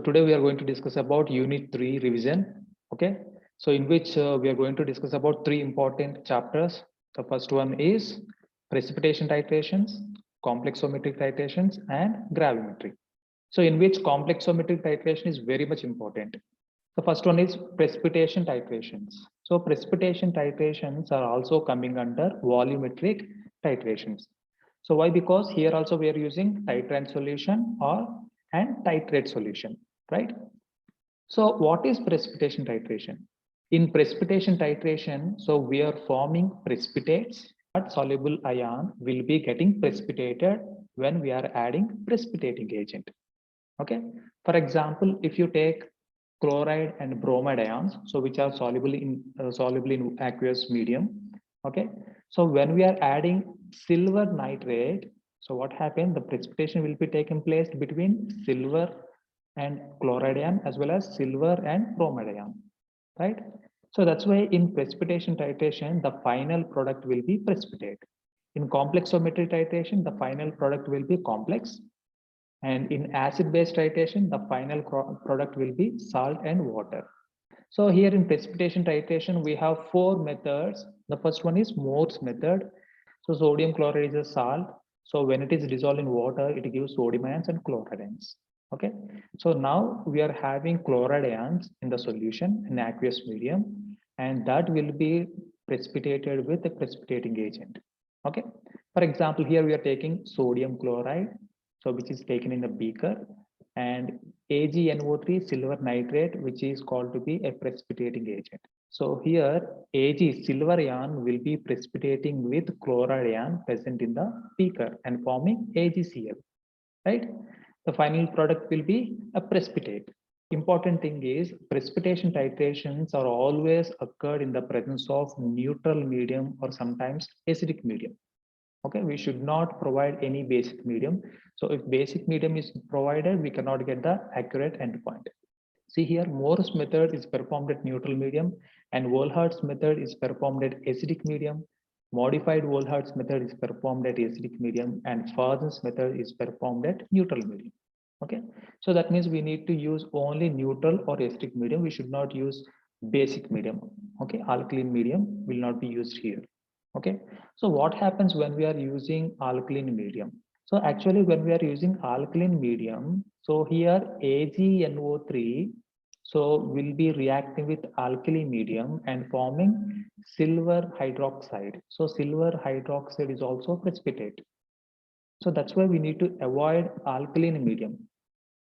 Today we are going to discuss about Unit 3 revision. Okay, so in which we are going to discuss about three important chapters. The first one is precipitation titrations, complexometric titrations, and gravimetry. So in which complexometric titration is very much important. The first one is precipitation titrations. So precipitation titrations are also coming under volumetric titrations. So why? Because here also we are using titrant solution or and titrate solution, right? So what is precipitation titration? In precipitation titration, so we are forming precipitates, but soluble ion will be getting precipitated when we are adding precipitating agent. Okay. For example, if you take chloride and bromide ions, so which are soluble in aqueous medium. Okay. So when we are adding silver nitrate, so what happened? The precipitation will be taken place between silver and chloride ion as well as silver and bromide ion, right? So that's why in precipitation titration, the final product will be precipitate. In complexometric titration, the final product will be complex, and in acid-base titration, the final product will be salt and water. So here in precipitation titration, we have four methods. The first one is Morse method. So sodium chloride is a salt. So when it is dissolved in water, it gives sodium ions and chloride ions. Okay. So now we are having chloride ions in the solution in aqueous medium, and that will be precipitated with a precipitating agent. Okay. For example, here we are taking sodium chloride, so which is taken in a beaker, and AgNO3 silver nitrate, which is called to be a precipitating agent. So here Ag silver ion will be precipitating with chloride ion present in the beaker and forming AgCl, right? The final product will be a precipitate. Important thing is precipitation titrations are always occurred in the presence of neutral medium or sometimes acidic medium. Okay, we should not provide any basic medium. So if basic medium is provided, we cannot get the accurate endpoint. See here, Morse method is performed at neutral medium and Volhardt's method is performed at acidic medium. Modified Volhardt's method is performed at acidic medium and Fazan's method is performed at neutral medium. Okay, so that means we need to use only neutral or acidic medium. We should not use basic medium. Okay, alkaline medium will not be used here. Okay, so what happens when we are using alkaline medium? So actually when we are using alkaline medium, so here AgNO3 so will be reacting with alkali medium and forming silver hydroxide. So silver hydroxide is also precipitate. So that's why we need to avoid alkaline medium,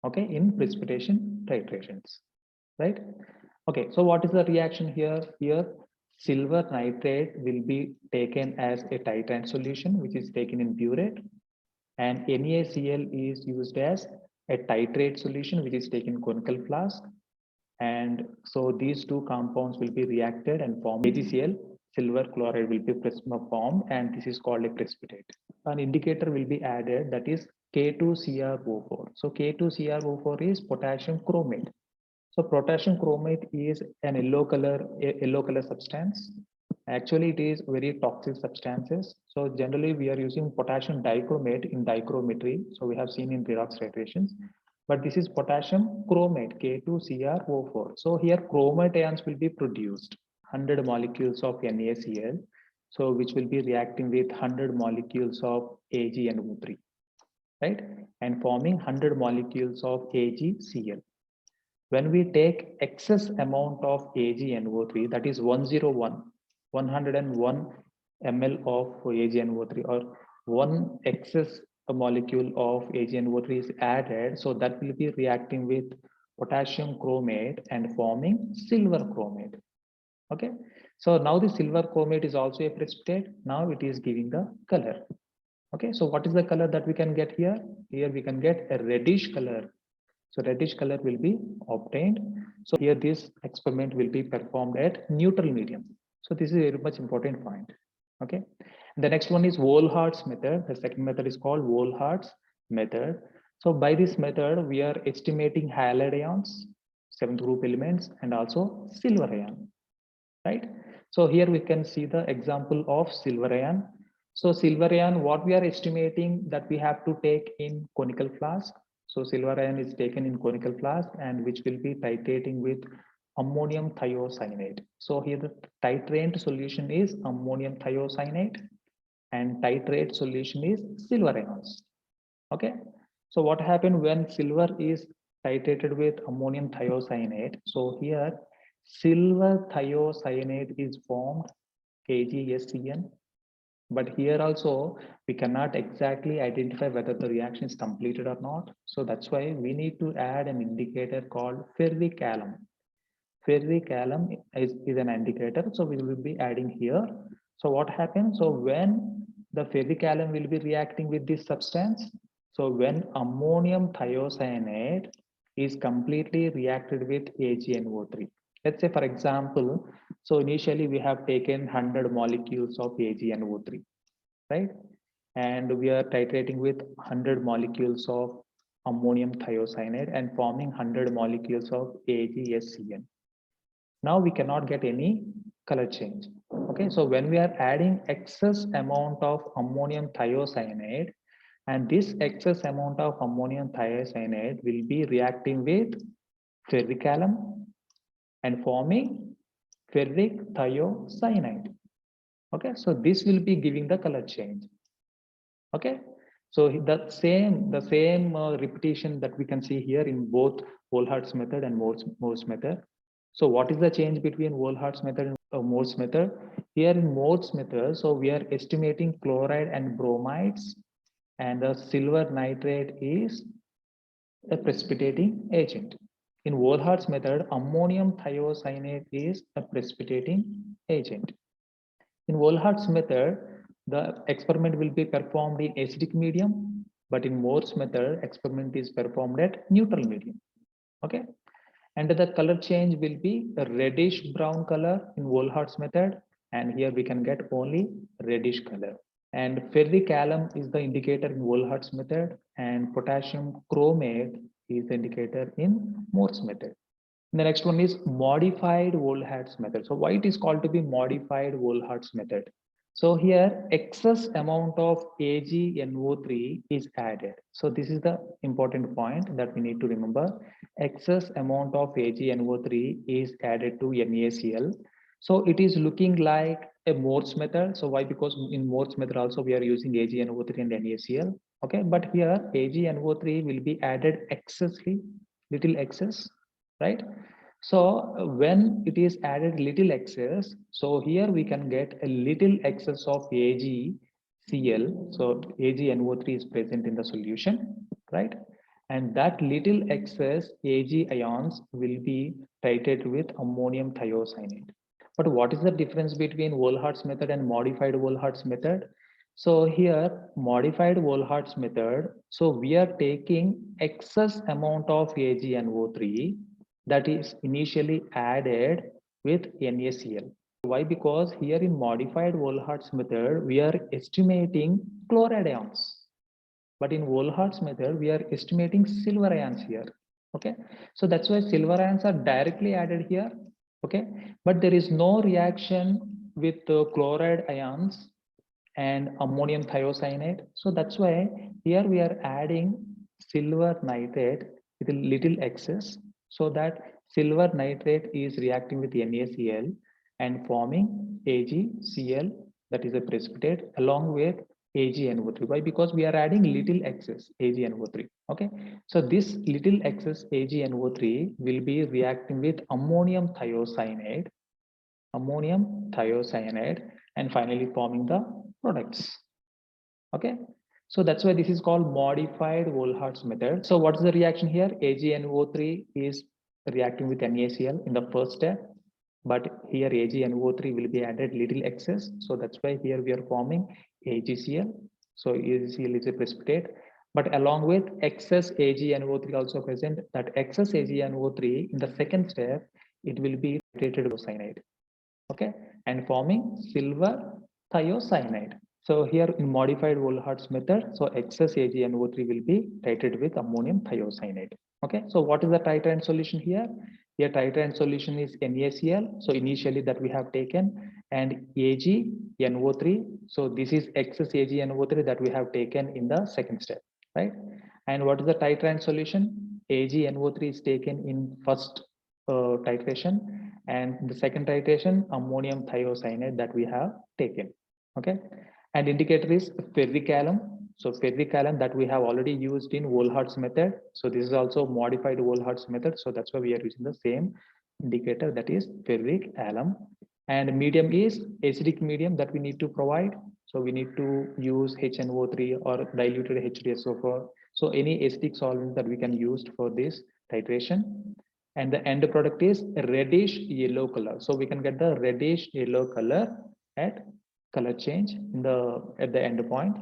okay, in precipitation titrations, right? Okay, so what is the reaction here? Here, silver nitrate will be taken as a titrant solution, which is taken in burette, and NaCl is used as a titrate solution, which is taken in conical flask. And so these two compounds will be reacted and form AgCl, silver chloride will be formed, and this is called a precipitate. An indicator will be added, that is K2CrO4. So K2CrO4 is potassium chromate. So potassium chromate is an yellow color substance. Actually, it is very toxic substances. So generally, we are using potassium dichromate in dichrometry. So we have seen in redox titrations, but this is potassium chromate K2CrO4. So here chromate ions will be produced, 100 molecules of NaCl, so which will be reacting with 100 molecules of AgNO3, right, and forming 100 molecules of AgCl. When we take excess amount of AgNO3, that is 101 ml of AgNO3, or one excess molecule of AgNO3 is added, so that will be reacting with potassium chromate and forming silver chromate. Okay, so now the silver chromate is also a precipitate. Now it is giving the color. Okay, so what is the color that we can get here? Here we can get a reddish color. So reddish color will be obtained. So here this experiment will be performed at neutral medium. So this is a very much important point. Okay. The next one is Volhardt's method. The second method is called Volhardt's method. So by this method, we are estimating halide ions, seventh group elements, and also silver ion, right? So here we can see the example of silver ion. So silver ion, what we are estimating that we have to take in conical flask. So silver ion is taken in conical flask and which will be titrating with ammonium thiocyanate. So here the titrant solution is ammonium thiocyanate and titrate solution is silver ions. Okay. So what happened when silver is titrated with ammonium thiocyanate? So here silver thiocyanate is formed KgSCN, but here also we cannot exactly identify whether the reaction is completed or not. So that's why we need to add an indicator called ferric alum. Ferric alum is an indicator, so we will be adding here. So what happens? So when the ferric alum will be reacting with this substance, so when ammonium thiocyanate is completely reacted with AgNO3. Let's say for example, so initially we have taken 100 molecules of AgNO3, right? And we are titrating with 100 molecules of ammonium thiocyanate and forming 100 molecules of AgSCN. Now we cannot get any color change. Okay, so when we are adding excess amount of ammonium thiocyanate, and this excess amount of ammonium thiocyanate will be reacting with ferric alum and forming ferric thiocyanate. Okay, so this will be giving the color change. Okay, so the same repetition that we can see here in both Volhart's method and Morse method. So what is the change between Volhart's method and Morse method? Here in Morse method, so we are estimating chloride and bromides, and the silver nitrate is a precipitating agent. In Volhart's method, ammonium thiocyanate is a precipitating agent. In Volhart's method, the experiment will be performed in acidic medium, but in Morse method, experiment is performed at neutral medium. Okay, and the color change will be a reddish brown color in Volhart's method, and here we can get only reddish color. And ferric alum is the indicator in Volhart's method, and potassium chromate is the indicator in Morse method. The next one is modified Volhart's method. So why it is called to be modified Volhart's method? So here excess amount of AgNO3 is added. So this is the important point that we need to remember. Excess amount of AgNO3 is added to NaCl. So it is looking like a Morse method. So why? Because in Morse method also we are using AgNO3 and NaCl. Okay, but here AgNO3 will be added excessively, little excess, right? So when it is added little excess, so here we can get a little excess of AgCl. So AgNO3 is present in the solution, right? And that little excess Ag ions will be titrated with ammonium thiocyanate. But what is the difference between Volhart's method and modified Volhart's method? So here, modified Volhart's method, so we are taking excess amount of AgNO3 that is initially added with NaCl. Why? Because here in modified Volhart's method, we are estimating chloride ions. But in Volhart's method, we are estimating silver ions here. Okay, so that's why silver ions are directly added here. Okay, but there is no reaction with chloride ions and ammonium thiocyanate. So that's why here we are adding silver nitrate with a little excess, so that silver nitrate is reacting with NaCl and forming AgCl, that is a precipitate, along with AgNO3. Why? Because we are adding little excess AgNO3. Okay, so this little excess AgNO3 will be reacting with ammonium thiocyanate, and finally forming the products. Okay, so that's why this is called modified Volhart's method. So what's the reaction here? AgNO3 is reacting with NaCl in the first step, but here AgNO3 will be added little excess. So that's why here we are forming AgCl. So AgCl is a precipitate, but along with excess AgNO3 also present. That excess AgNO3 in the second step, it will be treated with cyanide. Okay, and forming silver thiocyanate. So here in modified Volhart's method, so excess AgNO3 will be titrated with ammonium thiocyanate. Okay, so what is the titrant solution here? Here titrant solution is NaCl. So initially that we have taken, and AgNO3. So this is excess AgNO3 that we have taken in the second step, right? And what is the titrant solution? AgNO3 is taken in first titration, and the second titration ammonium thiocyanate that we have taken. Okay, and indicator is ferric alum. So ferric alum that we have already used in Wohlhart's method. So this is also modified Wohlhart's method. So that's why we are using the same indicator, that is ferric alum. And medium is acidic medium that we need to provide. So we need to use HNO3 or diluted H2SO4. So any acidic solvent that we can use for this titration. And the end product is reddish yellow color. So we can get the reddish yellow color at color change in at the end point,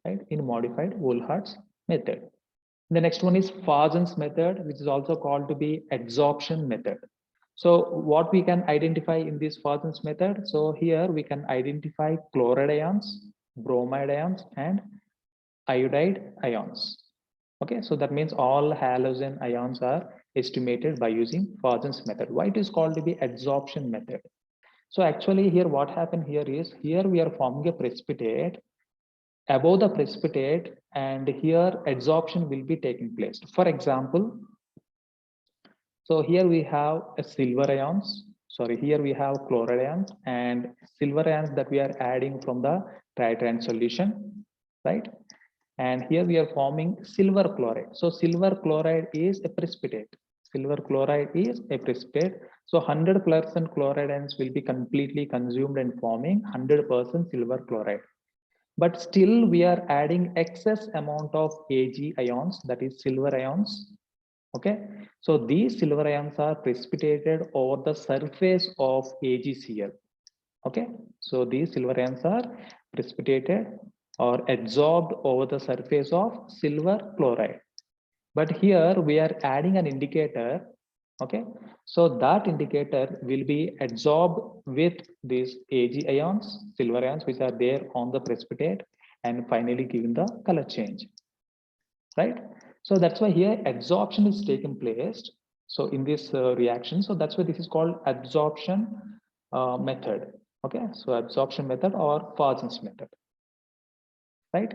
right, in modified Wohlhart's method. The next one is Fajans method, which is also called to be adsorption method. So what we can identify in this Fajans method? So here we can identify chloride ions, bromide ions, and iodide ions. Okay, so that means all halogen ions are estimated by using Fajans method. Why it is called to be adsorption method? So actually here what happened here is, here we are forming a precipitate above the precipitate, and here adsorption will be taking place. For example, so here we have a silver ions, sorry, here we have chloride ions and silver ions that we are adding from the titrant solution, right? And here we are forming silver chloride. So silver chloride is a precipitate. Silver chloride is a precipitate. So 100% chloride ions will be completely consumed and forming 100% silver chloride. But still we are adding excess amount of Ag ions, that is silver ions. Okay, so these silver ions are precipitated over the surface of AgCl. Okay, so these silver ions are precipitated or adsorbed over the surface of silver chloride. But here we are adding an indicator. Okay, so that indicator will be adsorbed with these Ag ions, silver ions, which are there on the precipitate, and finally giving the color change, right? So that's why here adsorption is taking place. So in this reaction, so that's why this is called adsorption method. Okay, so adsorption method or Fajans method, right?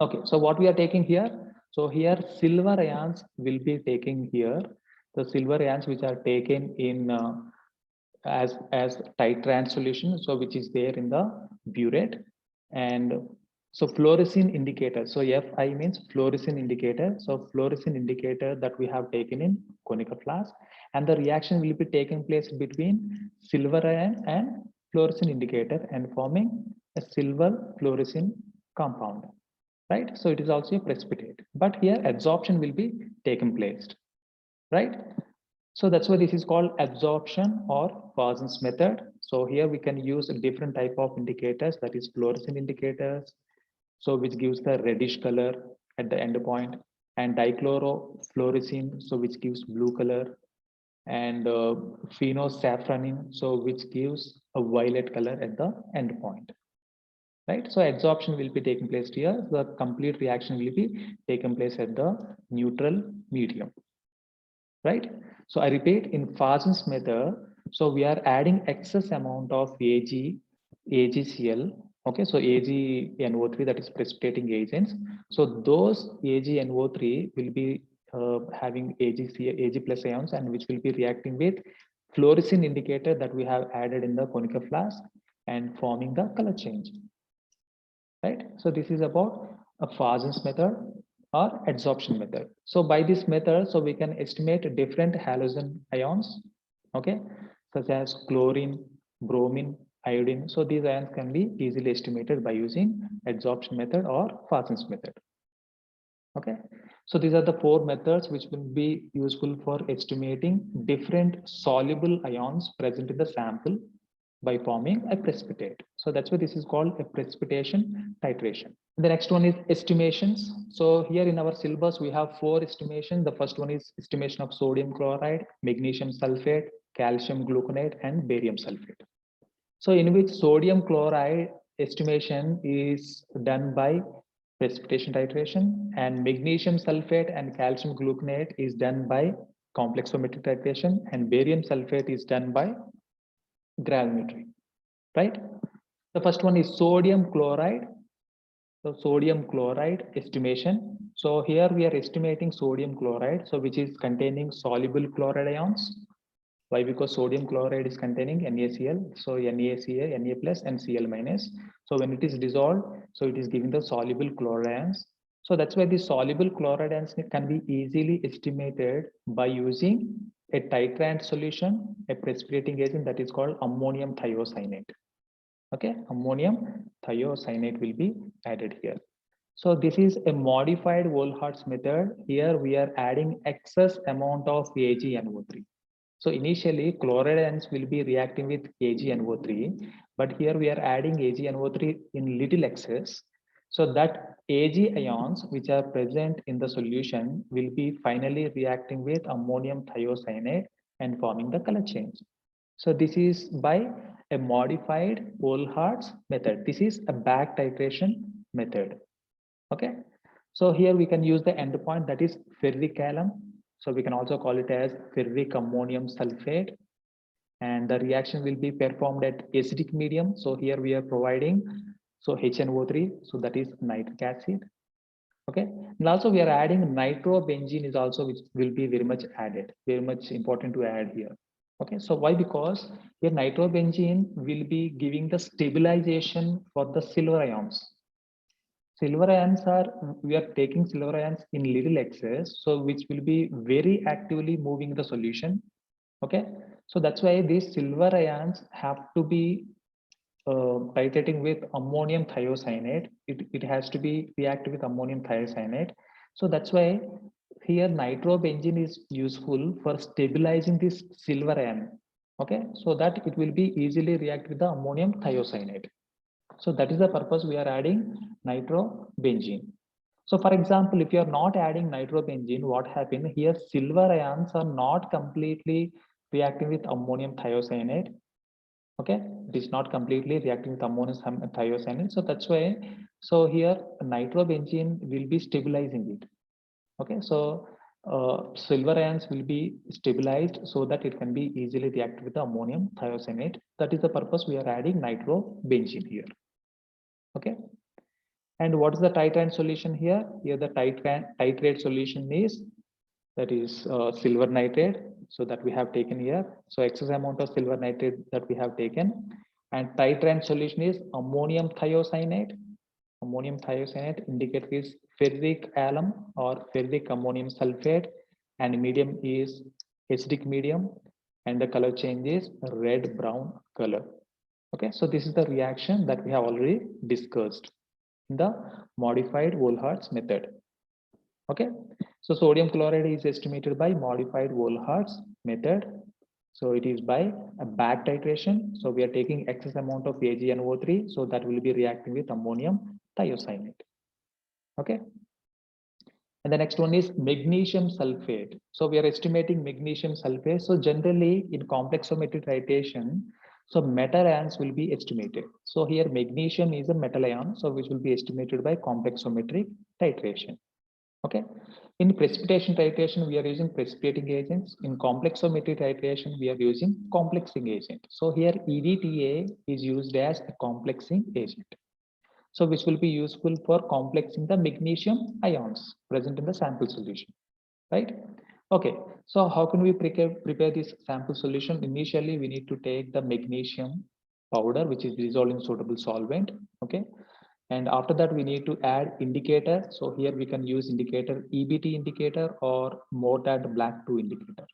Okay, so what we are taking here, so here silver ions will be taking here, the silver ions which are taken in as titrant solution, so which is there in the burette. And so fluorescein indicator, so Fi means fluorescein indicator, so fluorescein indicator that we have taken in conical flask, and the reaction will be taking place between silver ion and fluorescein indicator and forming a silver fluorescein compound, right? So it is also a precipitate, but here adsorption will be taken place, right? So that's why this is called adsorption or Fajans method. So here we can use a different type of indicators, that is fluorescent indicators, so which gives the reddish color at the end point, and dichlorofluorescein, so which gives blue color, and phenosafranin, so which gives a violet color at the end point, right? So adsorption will be taking place here. The complete reaction will be taking place at the neutral medium, right? So I repeat, in Fajans method, so we are adding excess amount of AgCl. Okay, so AgNO3, that is precipitating agents. So those AgNO3 will be having Ag plus ions, and which will be reacting with fluorescein indicator that we have added in the conical flask and forming the color change, right? So this is about a Fajans method or adsorption method. So by this method, so we can estimate different halogen ions, okay, such as chlorine, bromine, iodine. So these ions can be easily estimated by using adsorption method or Fajans method. Okay, so these are the four methods which will be useful for estimating different soluble ions present in the sample by forming a precipitate. So that's why this is called a precipitation titration. The next one is estimations. So here in our syllabus, we have 4 estimations. The first one is estimation of sodium chloride, magnesium sulfate, calcium gluconate, and barium sulfate. So in which sodium chloride estimation is done by precipitation titration, and magnesium sulfate and calcium gluconate is done by complexometric titration, and barium sulfate is done by gravimetry, right? The first one is sodium chloride So sodium chloride estimation. So here we are estimating sodium chloride, so which is containing soluble chloride ions. Why? Because sodium chloride is containing NaCl, so NaCl, Na plus and Cl minus. So when it is dissolved, so it is giving the soluble chloride ions. So that's why the soluble chloride ions can be easily estimated by using a titrant solution, a precipitating agent that is called ammonium thiocyanate. Okay, ammonium thiocyanate will be added here. So this is a modified Volhart's method. Here we are adding excess amount of AgNO3. So initially chloride ions will be reacting with AgNO3, but here we are adding AgNO3 in little excess. So that Ag ions which are present in the solution will be finally reacting with ammonium thiocyanate and forming the color change. So this is by a modified Volhart's method. This is a back titration method. Okay. So here we can use the endpoint that is ferric alum. So we can also call it as ferric ammonium sulfate. And the reaction will be performed at acidic medium. So here we are providing so HNO3. So that is nitric acid. Okay. And also we are adding nitrobenzene is also which will be very much added, very much important to add here. Okay. So why? Because here nitrobenzene will be giving the stabilization for the silver ions. Silver ions are, we are taking silver ions in little excess, so which will be very actively moving the solution. Okay, so that's why these silver ions have to be titrating with ammonium thiocyanate. It has to be reactive with ammonium thiocyanate. So that's why here nitrobenzene is useful for stabilizing this silver ion. Okay, so that it will be easily react with the ammonium thiocyanate. So that is the purpose we are adding nitrobenzene. So for example, if you are not adding nitrobenzene, what happens here? Silver ions are not completely reacting with ammonium thiocyanate. Okay, it is not completely reacting with ammonium thiocyanate. So that's why. So here nitrobenzene will be stabilizing it. Okay, so silver ions will be stabilized so that it can be easily reacted with the ammonium thiocyanate. That is the purpose we are adding nitrobenzene here. Okay. And what is the titrant solution here? Here the titrate solution is, that is silver nitrate. So that we have taken here. So excess amount of silver nitrate that we have taken. And titrant solution is ammonium thiocyanate. Ammonium thiocyanate indicator is ferric alum or ferric ammonium sulfate. And medium is acidic medium. And the color change is red brown color. Okay, so this is the reaction that we have already discussed in the modified Volhart's method. Okay, so sodium chloride is estimated by modified Volhart's method. So it is by a back titration. So we are taking excess amount of AgNO3, so that will be reacting with ammonium thiocyanate. Okay. And the next one is magnesium sulfate. So we are estimating magnesium sulfate. So generally in complexometric titration, so metal ions will be estimated. So here magnesium is a metal ion, so which will be estimated by complexometric titration. Okay. In precipitation titration, we are using precipitating agents. In complexometric titration, we are using complexing agent. So here EDTA is used as a complexing agent. So which will be useful for complexing the magnesium ions present in the sample solution, right? Okay, so how can we prepare this sample solution? Initially, we need to take the magnesium powder, which is dissolved in suitable solvent, okay? And after that, we need to add indicator. So here we can use indicator, EBT indicator or Mortad Black 2 indicator,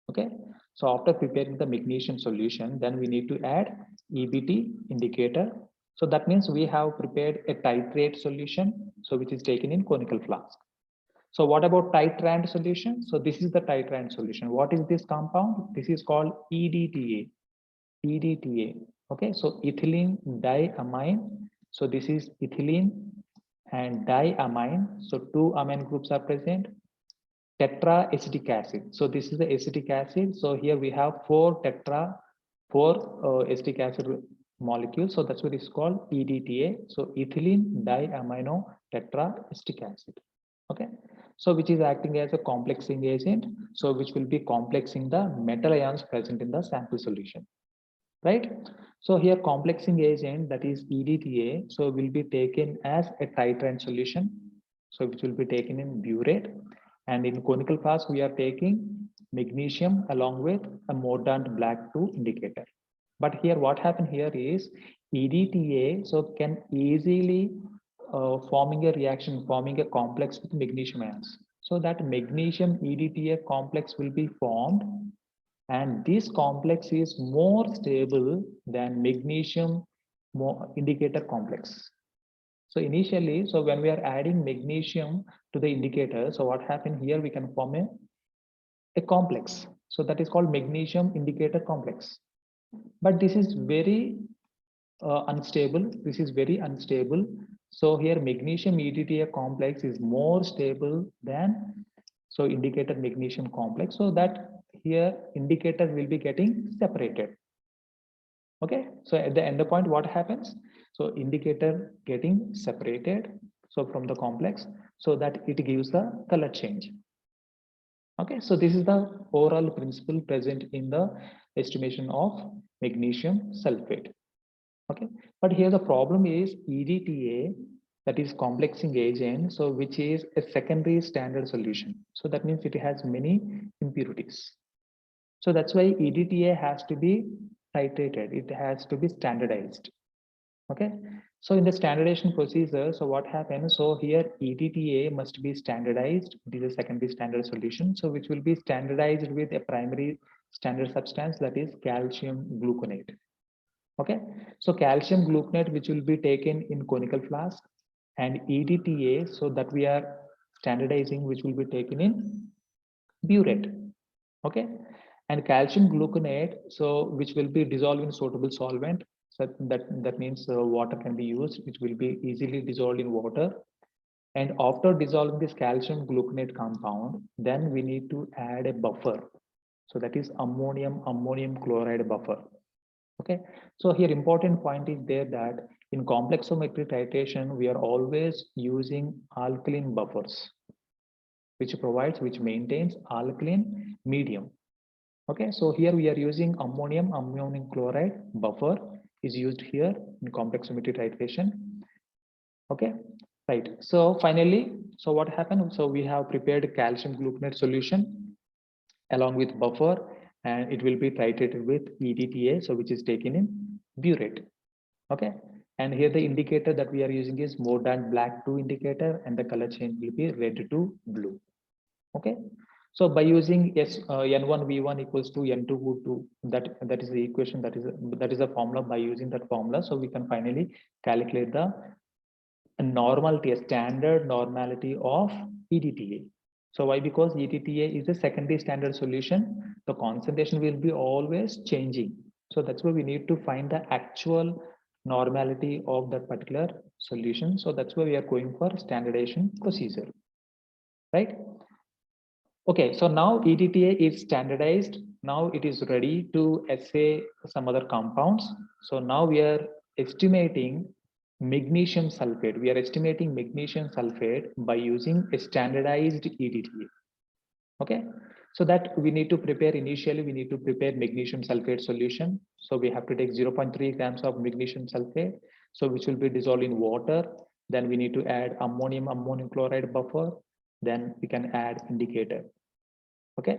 okay? So after preparing the magnesium solution, then we need to add EBT indicator. So that means we have prepared a titrate solution, so which is taken in conical flask. So what about titrant solution? So this is the titrant solution. What is this compound? This is called EDTA. EDTA. Okay, so ethylene diamine. So this is ethylene and diamine. So two amine groups are present. Tetraacetic acid. So this is the acetic acid. So here we have four acetic acid molecules. So that's what it's called EDTA. So ethylene diamino tetraacetic acid. Okay. So which is acting as a complexing agent. So which will be complexing the metal ions present in the sample solution. right? So here complexing agent, that is EDTA, so will be taken as a titrant solution, so which will be taken in burette, and in conical flask we are taking magnesium along with a mordant black 2 indicator. But here what happened here is EDTA so can easily forming a reaction, forming a complex with magnesium ions. So that magnesium EDTA complex will be formed, and this complex is more stable than magnesium indicator complex. So initially, so when we are adding magnesium to the indicator, so what happened here, we can form a complex. So that is called magnesium indicator complex. But this is very unstable. This is very unstable. So here magnesium EDTA complex is more stable than so indicator magnesium complex. So that here indicator will be getting separated. Okay, so at the end point, what happens? So indicator getting separated so from the complex so that it gives the color change. Okay, so this is the overall principle present in the estimation of magnesium sulfate. Okay, but here the problem is EDTA, that is complexing agent, so which is a secondary standard solution. So that means it has many impurities. So that's why EDTA has to be titrated, it has to be standardized. Okay, so in the standardization procedure, so what happens? So here EDTA must be standardized. It is a secondary standard solution, so which will be standardized with a primary standard substance, that is calcium gluconate. Okay, so calcium gluconate which will be taken in conical flask, and EDTA so that we are standardizing which will be taken in burette. Okay, and calcium gluconate so which will be dissolved in suitable solvent, so that means water can be used, which will be easily dissolved in water. And after dissolving this calcium gluconate compound, then we need to add a buffer, so that is ammonium chloride buffer. Okay, so here important point is there that in complexometric titration we are always using alkaline buffers, which maintains alkaline medium. Okay, so here we are using ammonium chloride buffer is used here in complexometric titration. Okay, right. So finally, so what happened? So we have prepared calcium gluconate solution along with buffer, and it will be titrated with EDTA, so which is taken in burette. Okay, and here the indicator that we are using is mordant black 2 indicator, and the color change will be red to blue. Okay, so by using N1 V1 equals to N2 V2, that is the equation, that is a formula. By using that formula, so we can finally calculate the normality, a standard normality of EDTA. So why? Because EDTA is a secondary standard solution, the concentration will be always changing. So that's why we need to find the actual normality of that particular solution. So that's why we are going for standardization procedure, right? Okay, so now EDTA is standardized. Now it is ready to assay some other compounds. So now we are estimating magnesium sulfate. We are estimating magnesium sulfate by using a standardized EDTA. Okay, so that we need to prepare initially, we need to prepare magnesium sulfate solution. So we have to take 0.3 grams of magnesium sulfate, so which will be dissolved in water. Then we need to add ammonium chloride buffer. Then we can add indicator. Okay,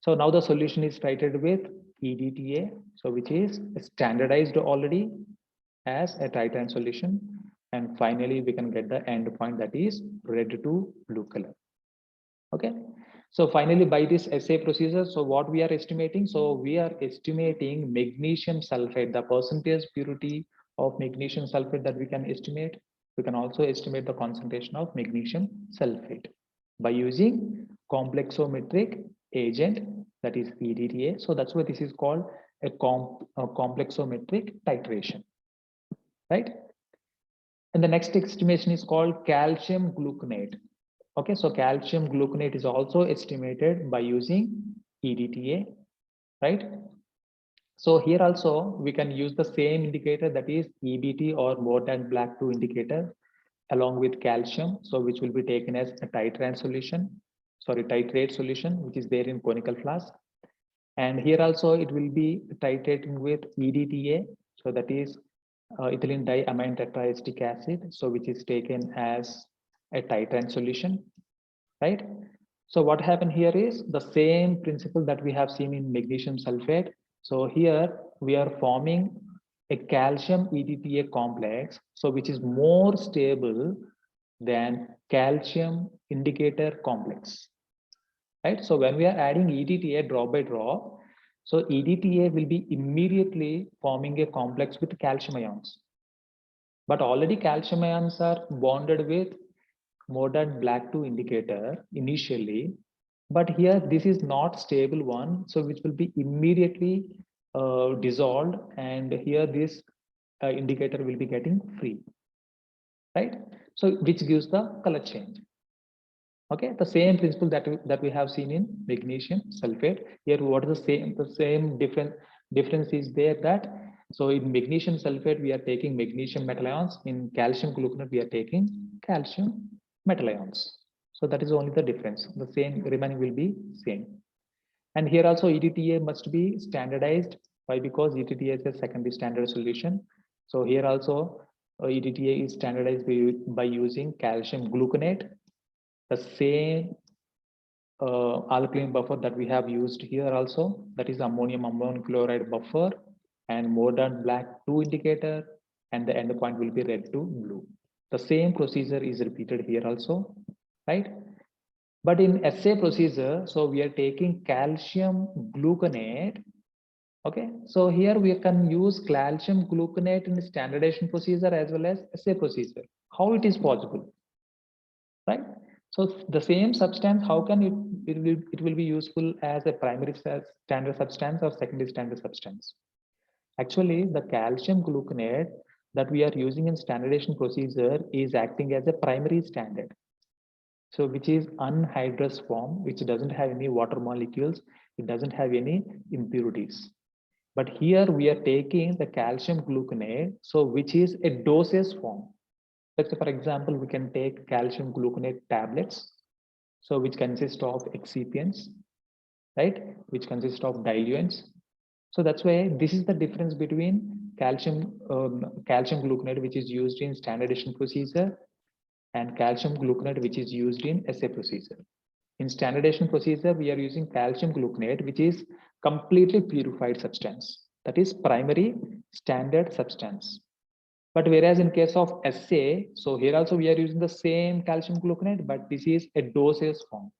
so now the solution is titrated with EDTA, so which is standardized already as a titrant solution, and finally we can get the end point, that is red to blue color. Okay, so finally by this assay procedure, so what we are estimating? So we are estimating magnesium sulfate, the percentage purity of magnesium sulfate that we can estimate. We can also estimate the concentration of magnesium sulfate by using complexometric agent, that is EDTA. So that's why this is called a complexometric titration, right? And the next estimation is called calcium gluconate. Okay, so calcium gluconate is also estimated by using EDTA, right? So here also we can use the same indicator, that is EBT or mordant black 2 indicator along with calcium, so which will be taken as a titrate solution, which is there in conical flask. And here also it will be titrating with EDTA. So that is ethylene diamine tetraestic acid. So which is taken as a titrant solution, right? So what happened here is the same principle that we have seen in magnesium sulfate. So here we are forming a calcium EDTA complex, so which is more stable than calcium indicator complex, right? So when we are adding EDTA drop by drop, so EDTA will be immediately forming a complex with calcium ions. But already calcium ions are bonded with modern black 2 indicator initially, but here this is not stable one, so which will be immediately dissolved, and here this indicator will be getting free, right? So which gives the color change. Okay, the same principle that we have seen in magnesium sulfate. Here what is the same difference is there, that so in magnesium sulfate we are taking magnesium metal ions, in calcium gluconate we are taking calcium metal ions. So that is only the difference. The same remaining will be same. And here also EDTA must be standardized. Why? Because EDTA is a secondary standard solution. So here also EDTA is standardized by using calcium gluconate, the same alkaline buffer that we have used here also, that is ammonium chloride buffer, and modern black 2 indicator, and the endpoint will be red to blue. The same procedure is repeated here also, right? But in assay procedure, so we are taking calcium gluconate. Okay, so here we can use calcium gluconate in standardization procedure as well as assay procedure. How it is possible, right? So the same substance, how can it will be useful as a primary standard substance or secondary standard substance? Actually, the calcium gluconate that we are using in standardization procedure is acting as a primary standard. So which is anhydrous form, which doesn't have any water molecules, it doesn't have any impurities. But here we are taking the calcium gluconate, so which is a dosage form. Let's say, for example, we can take calcium gluconate tablets, so which consist of excipients, right? Which consist of diluents. So that's why this is the difference between calcium gluconate, which is used in standardization procedure, and calcium gluconate, which is used in assay procedure. In standardization procedure, we are using calcium gluconate, which is completely purified substance. That is primary standard substance. But whereas in case of assay, so here also we are using the same calcium gluconate, but this is a dosage form.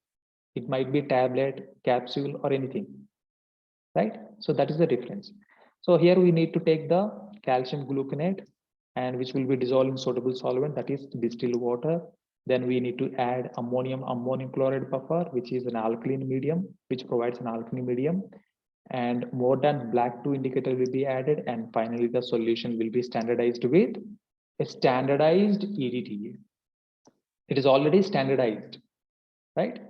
It might be tablet, capsule, or anything, right? So that is the difference. So here we need to take the calcium gluconate, and which will be dissolved in suitable solvent, that is distilled water. Then we need to add ammonium chloride buffer, which is an alkaline medium, which provides an alkaline medium, and more than black 2 indicator will be added, and finally the solution will be standardized with a standardized EDTA. It is already standardized, right?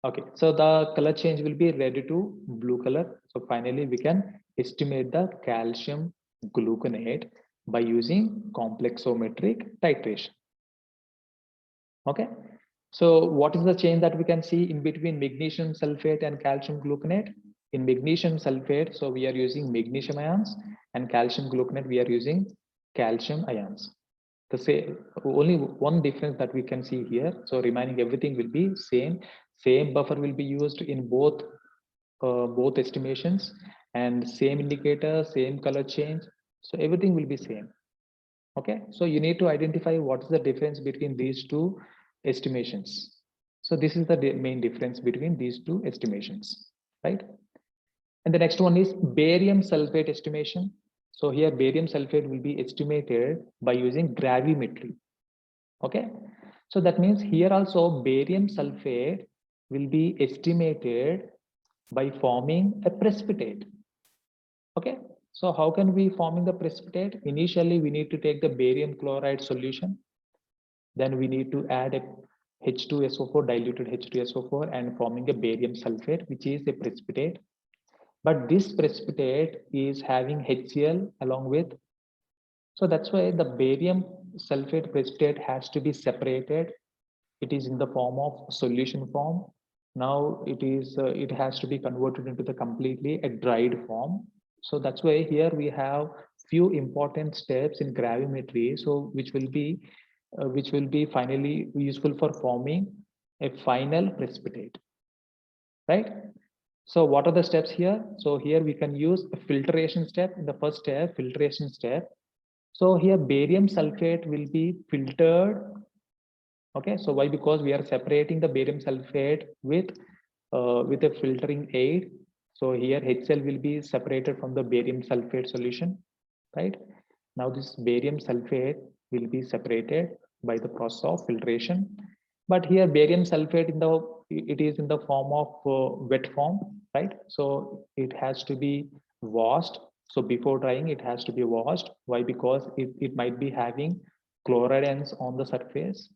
Okay, so the color change will be red to blue color. So finally we can estimate the calcium gluconate by using complexometric titration. Okay, so what is the change that we can see in between magnesium sulfate and calcium gluconate? In magnesium sulfate, so we are using magnesium ions, and calcium gluconate we are using calcium ions. The same, only one difference that we can see here. So remaining everything will be same. Same buffer will be used in both estimations, and same indicator, same color change. So everything will be same. Okay, so you need to identify what is the difference between these two estimations. So this is the main difference between these two estimations, right? And the next one is barium sulfate estimation. So here barium sulfate will be estimated by using gravimetry. Okay, so that means here also barium sulfate will be estimated by forming a precipitate. Okay, so how can we forming the precipitate? Initially we need to take the barium chloride solution, then we need to add a H2SO4, diluted H2SO4, and forming a barium sulfate, which is a precipitate. But this precipitate is having HCl along with, so that's why the barium sulfate precipitate has to be separated. It is in the form of solution form, Now it has to be converted into the completely a dried form. So that's why here we have few important steps in gravimetry. So which will be finally useful for forming a final precipitate, right? So what are the steps here? So here we can use a filtration step. In the first step, filtration step. So here barium sulfate will be filtered. Okay, so why? Because we are separating the barium sulfate with a filtering aid. So here HCl will be separated from the barium sulfate solution, right? Now this barium sulfate will be separated by the process of filtration. But here barium sulfate it is in the form of wet form, right? So it has to be washed. So before drying, it has to be washed. Why? Because it might be having chloride ions on the surface.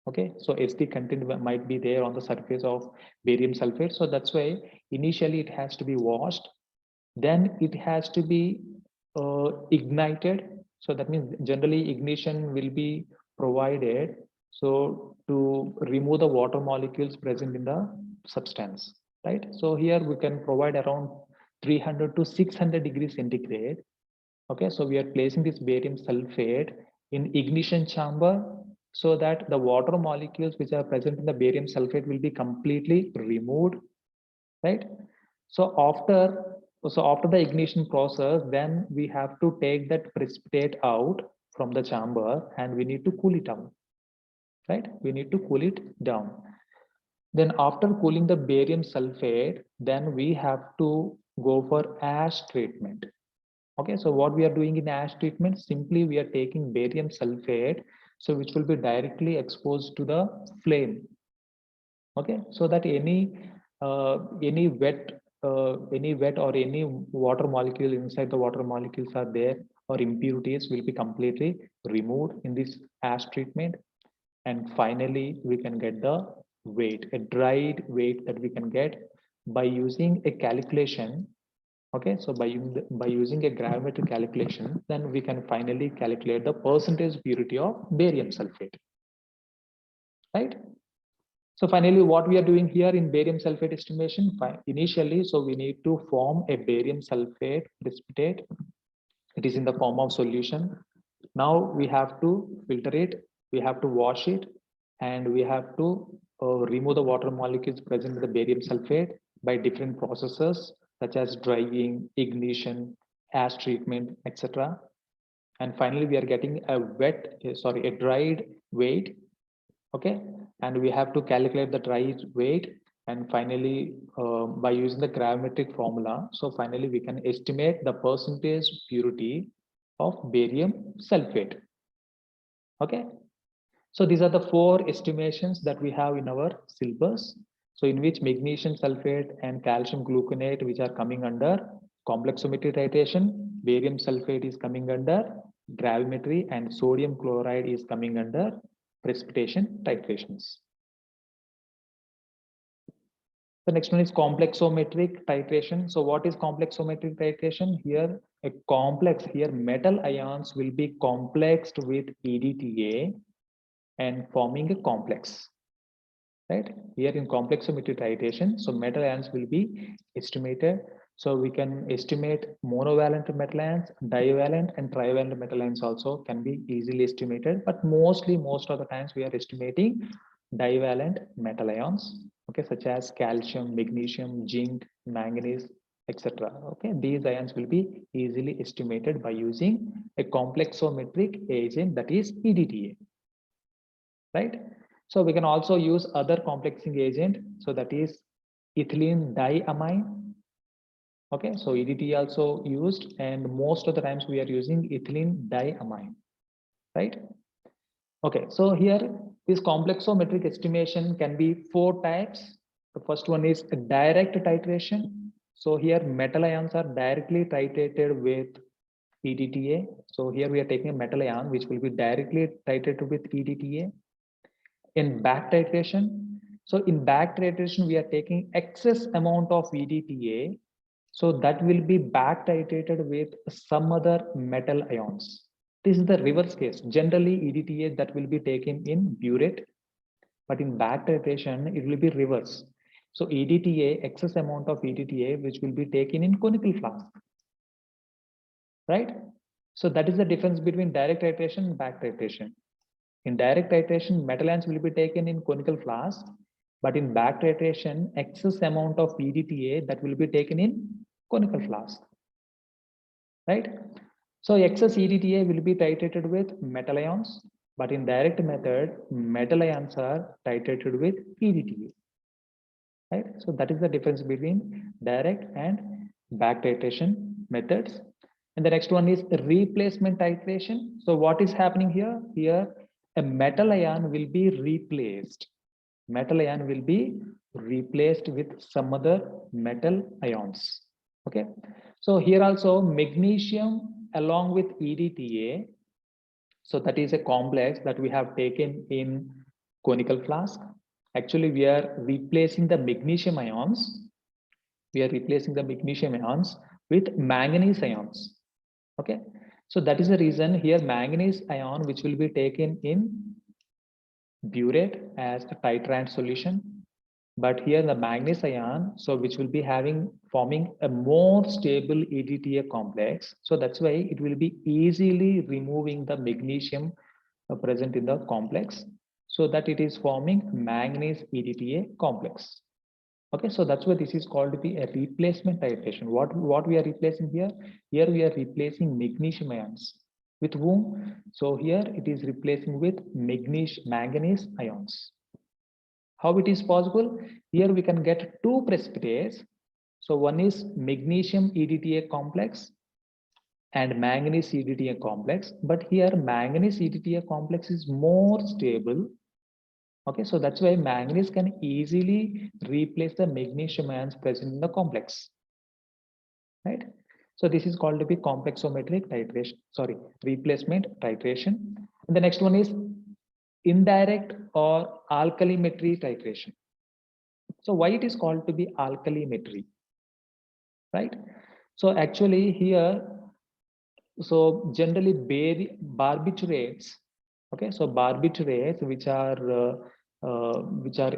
Okay, so Hd content might be there on the surface of barium sulfate. So that's why initially it has to be washed, then it has to be ignited. So that means generally ignition will be provided so to remove the water molecules present in the substance, right? So here we can provide around 300 to 600 degrees centigrade. Okay, so we are placing this barium sulfate in ignition chamber so that the water molecules which are present in the barium sulfate will be completely removed, right? So after the ignition process, then we have to take that precipitate out from the chamber and we need to cool it down, right? We need to cool it down. Then after cooling the barium sulfate, then we have to go for ash treatment. Okay, so what we are doing in ash treatment, simply we are taking barium sulfate, so which will be directly exposed to the flame. Okay, so that any wet or any water molecule inside the water molecules are there or impurities will be completely removed in this ash treatment. And finally we can get the weight, a dried weight that we can get by using a calculation. Okay, so by using a gravimetric calculation, then we can finally calculate the percentage purity of barium sulfate, right? So finally, what we are doing here in barium sulfate estimation, initially, so we need to form a barium sulfate precipitate. It is in the form of solution. Now we have to filter it, we have to wash it, and we have to remove the water molecules present in the barium sulfate by different processes such as drying, ignition, ash treatment, etc. And finally, we are getting a dried weight. Okay, and we have to calculate the dry weight, and finally by using the gravimetric formula, so finally we can estimate the percentage purity of barium sulfate. Okay, so these are the four estimations that we have in our syllabus, so in which magnesium sulfate and calcium gluconate, which are coming under complexometry titration, barium sulfate is coming under gravimetry, and sodium chloride is coming under precipitation titrations. The next one is complexometric titration. So what is complexometric titration? Here, a complex, here metal ions will be complexed with EDTA and forming a complex, right? Here in complexometric titration, so metal ions will be estimated. So we can estimate monovalent metal ions, divalent and trivalent metal ions also can be easily estimated, but most of the times we are estimating divalent metal ions, okay, such as calcium, magnesium, zinc, manganese, etc. Okay, these ions will be easily estimated by using a complexometric agent, that is EDTA, right? So we can also use other complexing agent, so that is ethylene diamine. Okay, so EDTA also used, and most of the times we are using ethylene diamine, right? Okay, so here this complexometric estimation can be four types. The first one is a direct titration. So here metal ions are directly titrated with EDTA. So here we are taking a metal ion which will be directly titrated with EDTA. In back titration, so in back titration we are taking excess amount of EDTA, so that will be back titrated with some other metal ions. This is the reverse case. Generally EDTA that will be taken in burette, but in back titration it will be reverse. So EDTA, excess amount of EDTA, which will be taken in conical flask, right? So that is the difference between direct titration and back titration. In direct titration, metal ions will be taken in conical flask, but in back titration, excess amount of EDTA that will be taken in conical flask, right? So excess EDTA will be titrated with metal ions, but in direct method, metal ions are titrated with EDTA, right? So that is the difference between direct and back titration methods. And the next one is replacement titration. So what is happening here? Here, a metal ion will be replaced. Metal ion will be replaced with some other metal ions. Okay. So here also magnesium along with EDTA. So that is a complex that we have taken in conical flask. Actually, we are replacing the magnesium ions. We are replacing the magnesium ions with manganese ions. Okay. So that is the reason here manganese ion, which will be taken in burette as a titrant solution. But here the manganese ion, so which will be forming a more stable EDTA complex. So that's why it will be easily removing the magnesium present in the complex, so that it is forming manganese EDTA complex. Okay, so that's why this is called to be a replacement titration. What we are replacing here? Here we are replacing magnesium ions. With whom? So here it is replacing with manganese ions. How it is possible? Here we can get two precipitates. So one is magnesium EDTA complex and manganese EDTA complex. But here manganese EDTA complex is more stable. Okay, so that's why manganese can easily replace the magnesium ions present in the complex, right? So this is called to be complexometric titration, sorry, replacement titration. And the next one is indirect or alkalimetry titration. So why it is called to be alkalimetry, right? So actually here, so generally barbiturates, okay, so barbiturates which are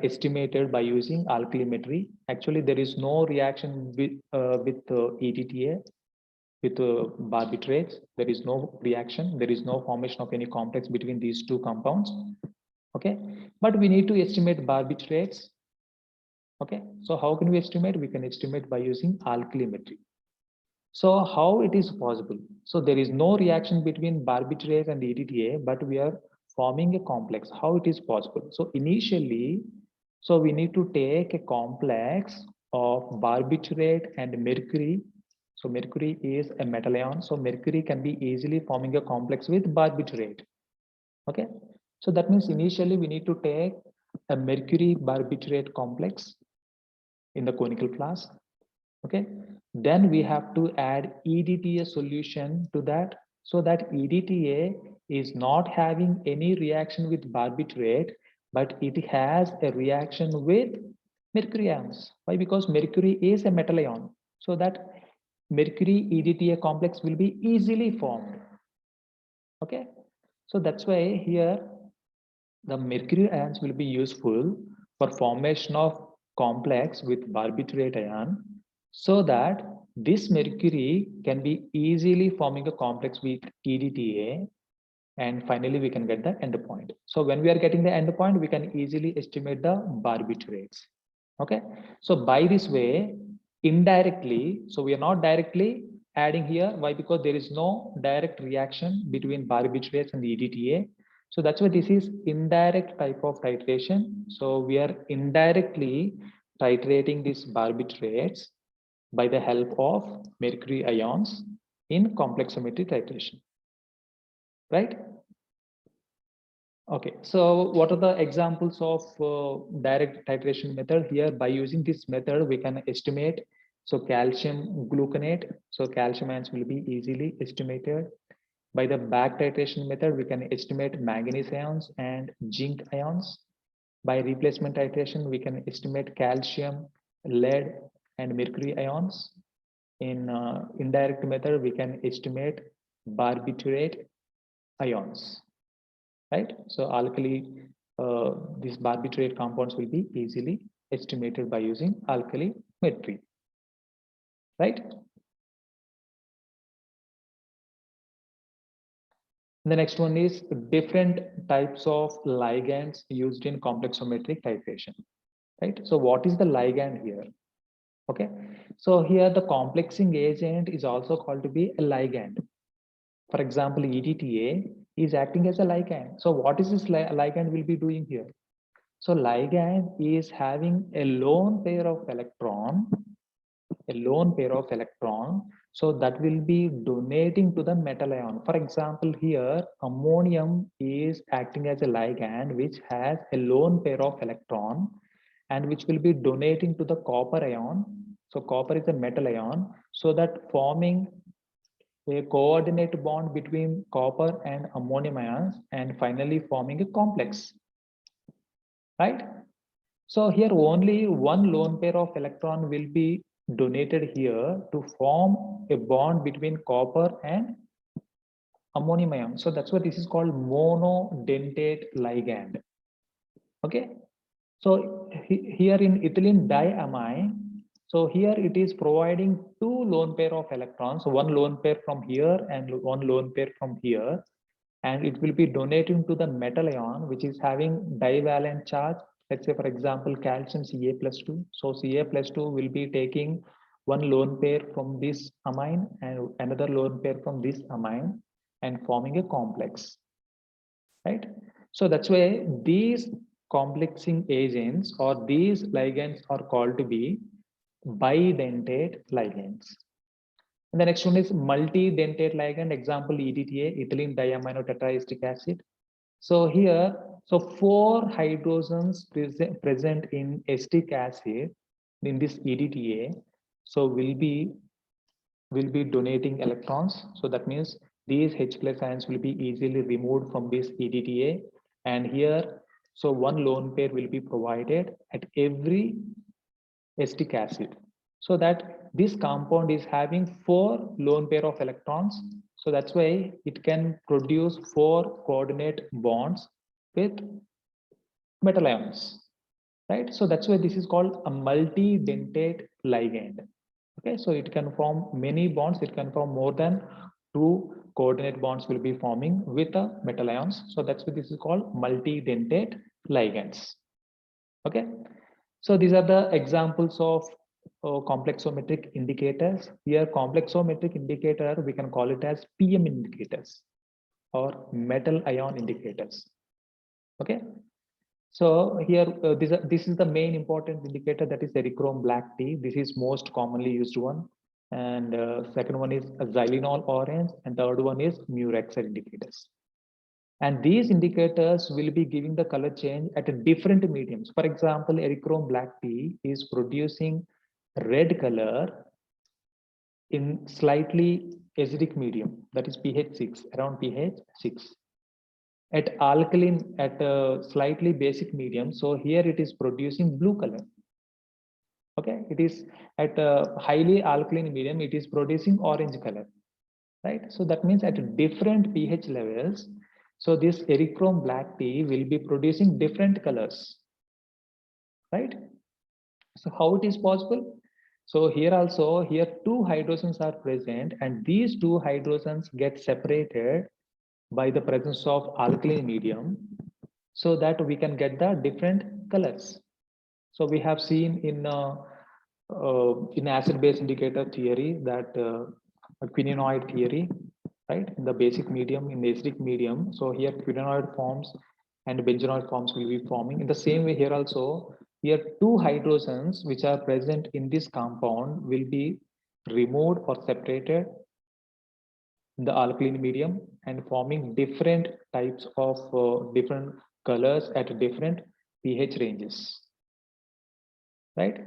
estimated by using alkalimetry. Actually, there is no reaction with EDTA with barbiturates. There is no reaction. There is no formation of any complex between these two compounds. Okay, but we need to estimate barbiturates. Okay, so how can we estimate? We can estimate by using alkalimetry. So how it is possible? So there is no reaction between barbiturate and EDTA, but we are forming a complex. How it is possible? So initially, so we need to take a complex of barbiturate and mercury. So mercury is a metal ion. So mercury can be easily forming a complex with barbiturate. Okay. So that means initially we need to take a mercury barbiturate complex in the conical flask. Okay, then we have to add EDTA solution to that, so that EDTA is not having any reaction with barbiturate, but it has a reaction with mercury ions. Why? Because mercury is a metal ion, so that mercury EDTA complex will be easily formed. Okay, so that's why here the mercury ions will be useful for formation of complex with barbiturate ion, so that this mercury can be easily forming a complex with EDTA, and finally we can get the endpoint. So when we are getting the endpoint, we can easily estimate the barbiturates. Okay, so by this way, indirectly, so we are not directly adding here. Why? Because there is no direct reaction between barbiturates and EDTA. So that's why this is indirect type of titration. So we are indirectly titrating these barbiturates by the help of mercury ions in complexometry titration, right? Okay, so what are the examples of direct titration method? Here, by using this method, we can estimate, so calcium gluconate, so calcium ions will be easily estimated. By the back titration method, we can estimate manganese ions and zinc ions. By replacement titration, we can estimate calcium, lead, and mercury ions. In indirect method, we can estimate barbiturate ions, right? So alkali, these barbiturate compounds will be easily estimated by using alkalimetry, right? The next one is different types of ligands used in complexometric titration, right? So what is the ligand here? Okay, so here the complexing agent is also called to be a ligand. For example, EDTA is acting as a ligand. So what is this ligand will be doing here? So ligand is having a lone pair of electron, so that will be donating to the metal ion. For example, here ammonium is acting as a ligand which has a lone pair of electron and which will be donating to the copper ion. So copper is a metal ion, so that forming a coordinate bond between copper and ammonium ions and finally forming a complex, right? So here only one lone pair of electron will be donated here to form a bond between copper and ammonium ion. So that's what this is called monodentate ligand. Okay. So here in ethylene diamine, so here it is providing two lone pair of electrons, one lone pair from here and one lone pair from here, and it will be donating to the metal ion which is having divalent charge. Let's say for example calcium Ca+2. So Ca+2 will be taking one lone pair from this amine and another lone pair from this amine and forming a complex, right? So that's why these complexing agents or these ligands are called to be bidentate ligands. And the next one is multi-dentate ligand, example EDTA, ethylene diamino tetraesteric acid. So here, so 4 hydrogens present in acetic acid in this EDTA, so will be donating electrons. So that means these H plus ions will be easily removed from this EDTA, and here, so one lone pair will be provided at every acetic acid, so that this compound is having 4 lone pair of electrons. So that's why it can produce 4 coordinate bonds with metal ions, right? So that's why this is called a multi-dentate ligand. Okay, so it can form many bonds. It can form more than 2 coordinate bonds will be forming with the metal ions. So that's why this is called multi-dentate ligands. Okay, so these are the examples of complexometric indicators. Here, complexometric indicator, we can call it as PM indicators or metal ion indicators. Okay, so here this is the main important indicator, that is erythrome black tea. This is most commonly used one, and second one is xylenol orange, and third one is murex indicators. And these indicators will be giving the color change at different mediums. For example, erythrome black tea is producing red color in slightly acidic medium, that is pH 6, around pH 6. At alkaline, at a slightly basic medium, so here it is producing blue color. Okay, it is at a highly alkaline medium, it is producing orange color, right? So that means at different pH levels, so this erythrome black tea will be producing different colors, right? So how it is possible? So here also, here 2 hydrogens are present, and these 2 hydrogens get separated by the presence of alkaline medium, so that we can get the different colors. So we have seen in acid-base indicator theory that quinoid theory, right? In the basic medium, in the acidic medium. So here quinoid forms and benzenoid forms will be forming. In the same way here also, here 2 hydrogens which are present in this compound will be removed or separated in the alkaline medium and forming different types of different colors at different pH ranges, right?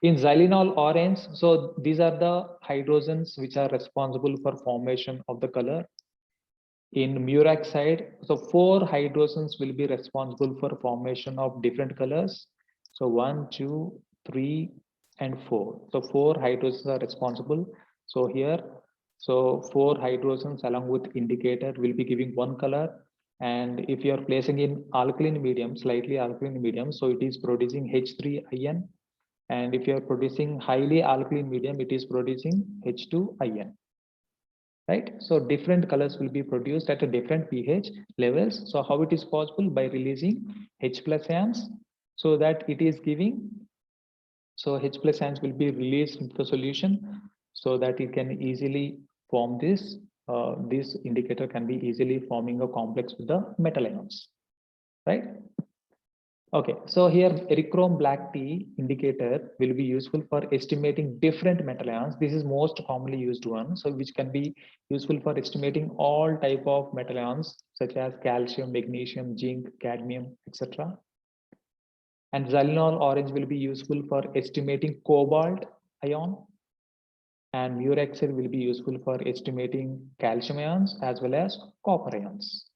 In xylenol orange, so these are the hydrogens which are responsible for formation of the color. In murex side, so 4 hydrogens will be responsible for formation of different colors. So 1, 2, 3, and 4. So 4 hydrogens are responsible. So here, so 4 hydrogens along with indicator will be giving one color. And if you are placing in alkaline medium, slightly alkaline medium, so it is producing H3 ion. And if you are producing highly alkaline medium, it is producing H2 ion. Right? So different colors will be produced at a different pH levels. So how it is possible? By releasing H plus ions, so that it is giving, so H plus ions will be released into the solution, so that it can easily form this. This indicator can be easily forming a complex with the metal ions, right? Okay, so here Erichrome black tea indicator will be useful for estimating different metal ions. This is most commonly used one, so which can be useful for estimating all type of metal ions such as calcium, magnesium, zinc, cadmium, etc. And xylenol orange will be useful for estimating cobalt ion, and murexide will be useful for estimating calcium ions as well as copper ions,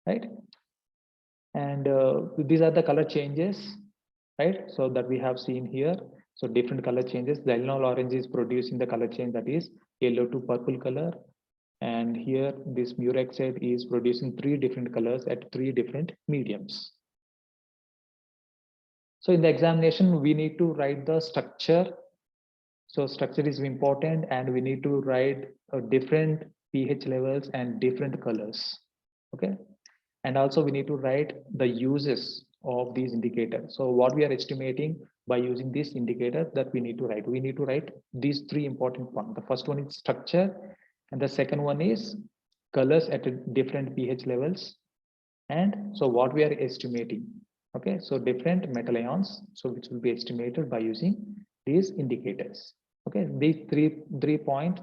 right? And these are the color changes, right? So that we have seen here. So different color changes. The xylenol orange is producing the color change that is yellow to purple color. And here this murexide is producing 3 different colors at 3 different mediums. So in the examination, we need to write the structure. So structure is important, and we need to write different pH levels and different colors. Okay. And also we need to write the uses of these indicators. So what we are estimating by using this indicator, that we need to write. We need to write these 3 important points. The first one is structure, and the second one is colors at different pH levels. And so what we are estimating. Okay, so different metal ions, so which will be estimated by using these indicators. Okay, these three points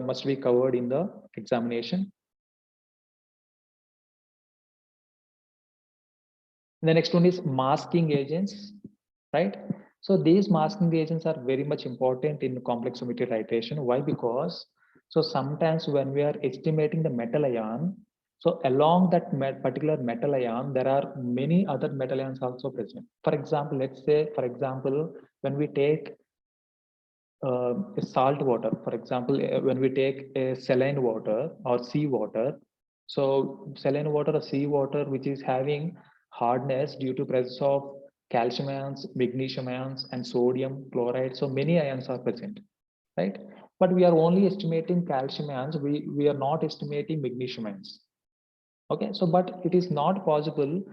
must be covered in the examination. The next one is masking agents, right? So these masking agents are very much important in complexometry titration. Why? Because so sometimes when we are estimating the metal ion, so along that particular metal ion, there are many other metal ions also present. For example, let's say, for example, when we take salt water, for example, when we take a saline water or sea water, so saline water or sea water, which is having hardness due to presence of calcium ions, magnesium ions, and sodium chloride. So many ions are present, right? But we are only estimating calcium ions. We are not estimating magnesium ions. Okay, so but it is not possible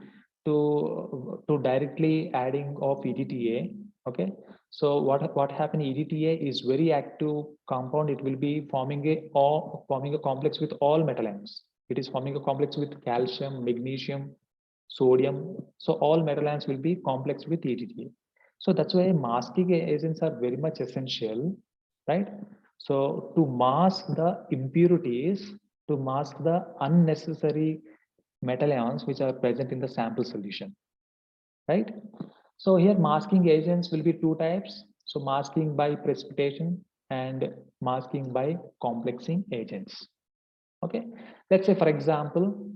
to directly adding of EDTA. Okay, so what happened? EDTA is very active compound. It will be forming a complex with all metal ions. It is forming a complex with calcium, magnesium, sodium. So all metal ions will be complex with EDTA. So that's why masking agents are very much essential, right? So to mask the impurities, to mask the unnecessary metal ions which are present in the sample solution, right? So here masking agents will be 2 types. So masking by precipitation and masking by complexing agents. Okay, let's say for example,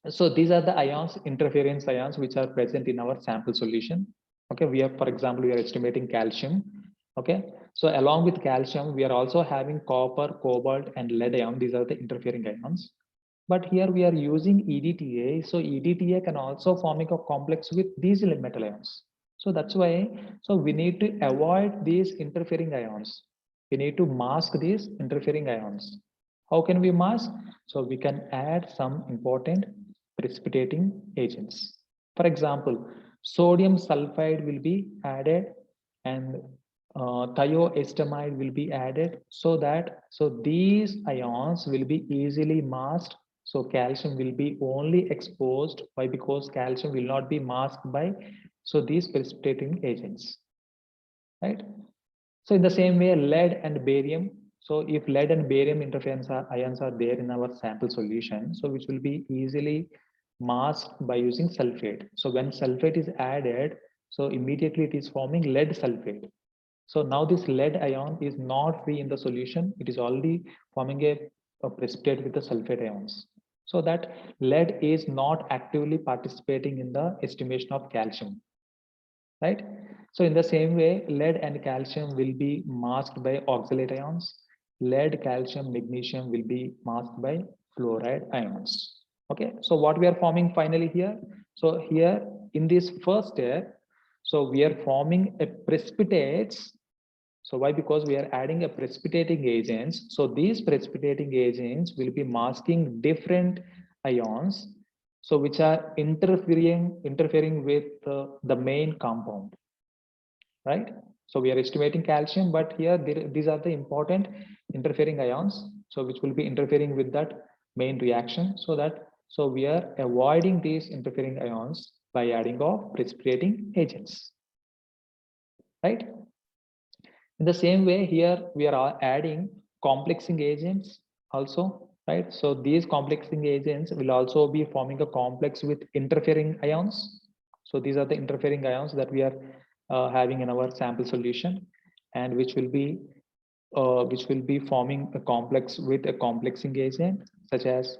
so these are the ions, interference ions, which are present in our sample solution. Okay, we have, for example, we are estimating calcium. Okay, so along with calcium, we are also having copper, cobalt, and lead ion. These are the interfering ions. But here we are using EDTA. So EDTA can also form a complex with these metal ions. So that's why, so we need to avoid these interfering ions. We need to mask these interfering ions. How can we mask? So we can add some important precipitating agents. For example, sodium sulfide will be added, and thioestamide will be added, so that so these ions will be easily masked. So calcium will be only exposed. Why? Because calcium will not be masked by so these precipitating agents, right? So in the same way, lead and barium. So if lead and barium interference ions are there in our sample solution, so which will be easily masked by using sulfate. So when sulfate is added, so immediately it is forming lead sulfate. So now this lead ion is not free in the solution. It is already forming a precipitate with the sulfate ions. So that lead is not actively participating in the estimation of calcium, right? So in the same way, lead and calcium will be masked by oxalate ions. Lead, calcium, magnesium will be masked by fluoride ions. Okay, so what we are forming finally here? So here in this first step, so we are forming a precipitates. So why? Because we are adding a precipitating agents. So these precipitating agents will be masking different ions, so which are interfering with the main compound, right? So we are estimating calcium, but here these are the important interfering ions, so which will be interfering with that main reaction. So we are avoiding these interfering ions by adding of precipitating agents, right? In the same way, here we are adding complexing agents also, right? So these complexing agents will also be forming a complex with interfering ions. So these are the interfering ions that we are having in our sample solution, and which will be forming a complex with a complexing agent such as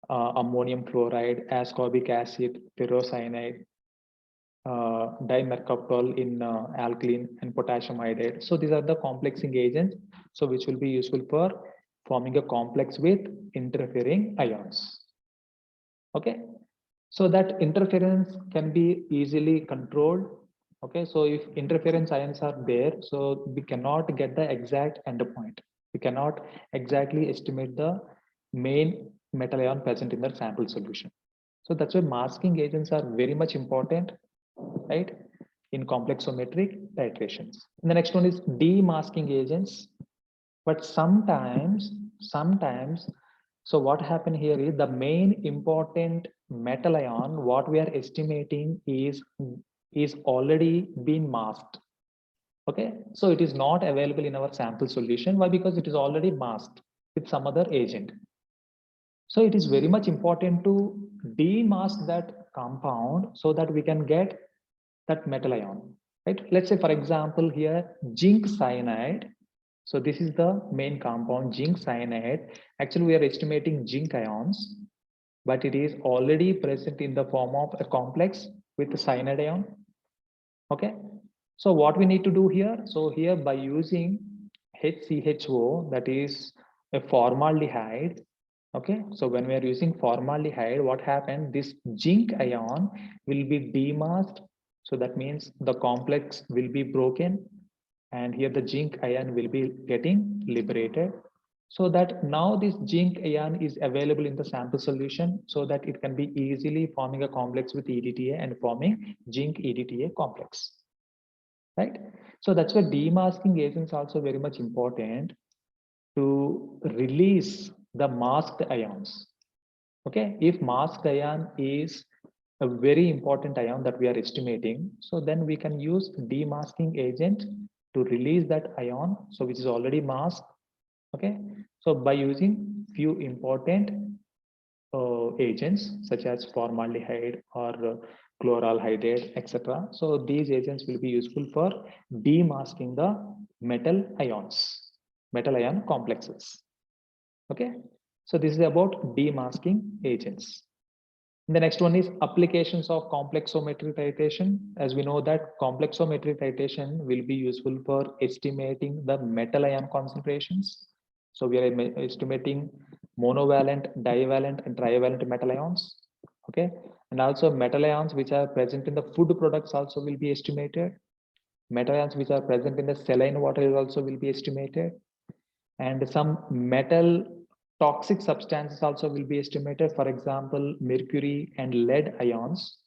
ammonium chloride, ascorbic acid, ferrocyanide, dimercaprol in alkaline, and potassium iodide. So these are the complexing agents, so which will be useful for forming a complex with interfering ions. Okay, so that interference can be easily controlled. Okay, so if interference ions are there, so we cannot get the exact endpoint. We cannot exactly estimate the main metal ion present in the sample solution. So that's why masking agents are very much important, right, in complexometric titrations. And the next one is demasking agents. But sometimes, so what happened here is the main important metal ion, what we are estimating is already been masked. Okay, so it is not available in our sample solution. Why? Because it is already masked with some other agent. So it is very much important to demask that compound so that we can get that metal ion, right? Let's say, for example, here zinc cyanide. So this is the main compound, zinc cyanide. Actually, we are estimating zinc ions, but it is already present in the form of a complex with the cyanide ion. Okay, so what we need to do here? So here by using HCHO, that is a formaldehyde. Okay, so when we are using formaldehyde, what happened? This zinc ion will be demasked. So that means the complex will be broken, and here the zinc ion will be getting liberated. So that now this zinc ion is available in the sample solution, so that it can be easily forming a complex with EDTA and forming zinc EDTA complex, right? So that's why demasking agents also very much important to release the masked ions. Okay, if masked ion is a very important ion that we are estimating, so then we can use demasking agent to release that ion, so which is already masked. Okay, so by using few important agents such as formaldehyde or chloral hydrate, etc. So these agents will be useful for demasking the metal ions, metal ion complexes. Okay, so this is about demasking agents. The next one is applications of complexometric titration. As we know that complexometric titration will be useful for estimating the metal ion concentrations. So we are estimating monovalent, divalent, and trivalent metal ions. Okay, and also metal ions which are present in the food products also will be estimated. Metal ions which are present in the saline water also will be estimated, and some metal toxic substances also will be estimated. For example, mercury and lead ions,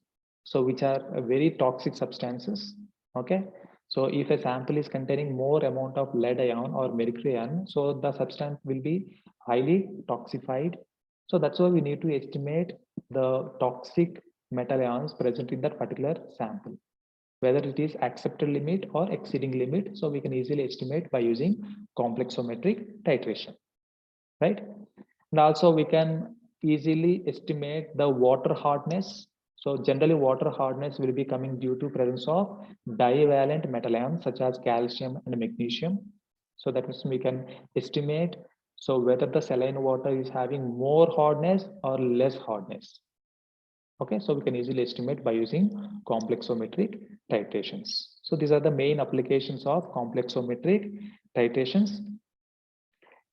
so which are very toxic substances. Okay, so if a sample is containing more amount of lead ion or mercury ion, so the substance will be highly toxified. So that's why we need to estimate the toxic metal ions present in that particular sample, whether it is accepted limit or exceeding limit. So we can easily estimate by using complexometric titration, right? And also we can easily estimate the water hardness. So generally water hardness will be coming due to presence of divalent metal ions such as calcium and magnesium. So that means we can estimate so whether the saline water is having more hardness or less hardness. Okay, so we can easily estimate by using complexometric titrations. So these are the main applications of complexometric titrations.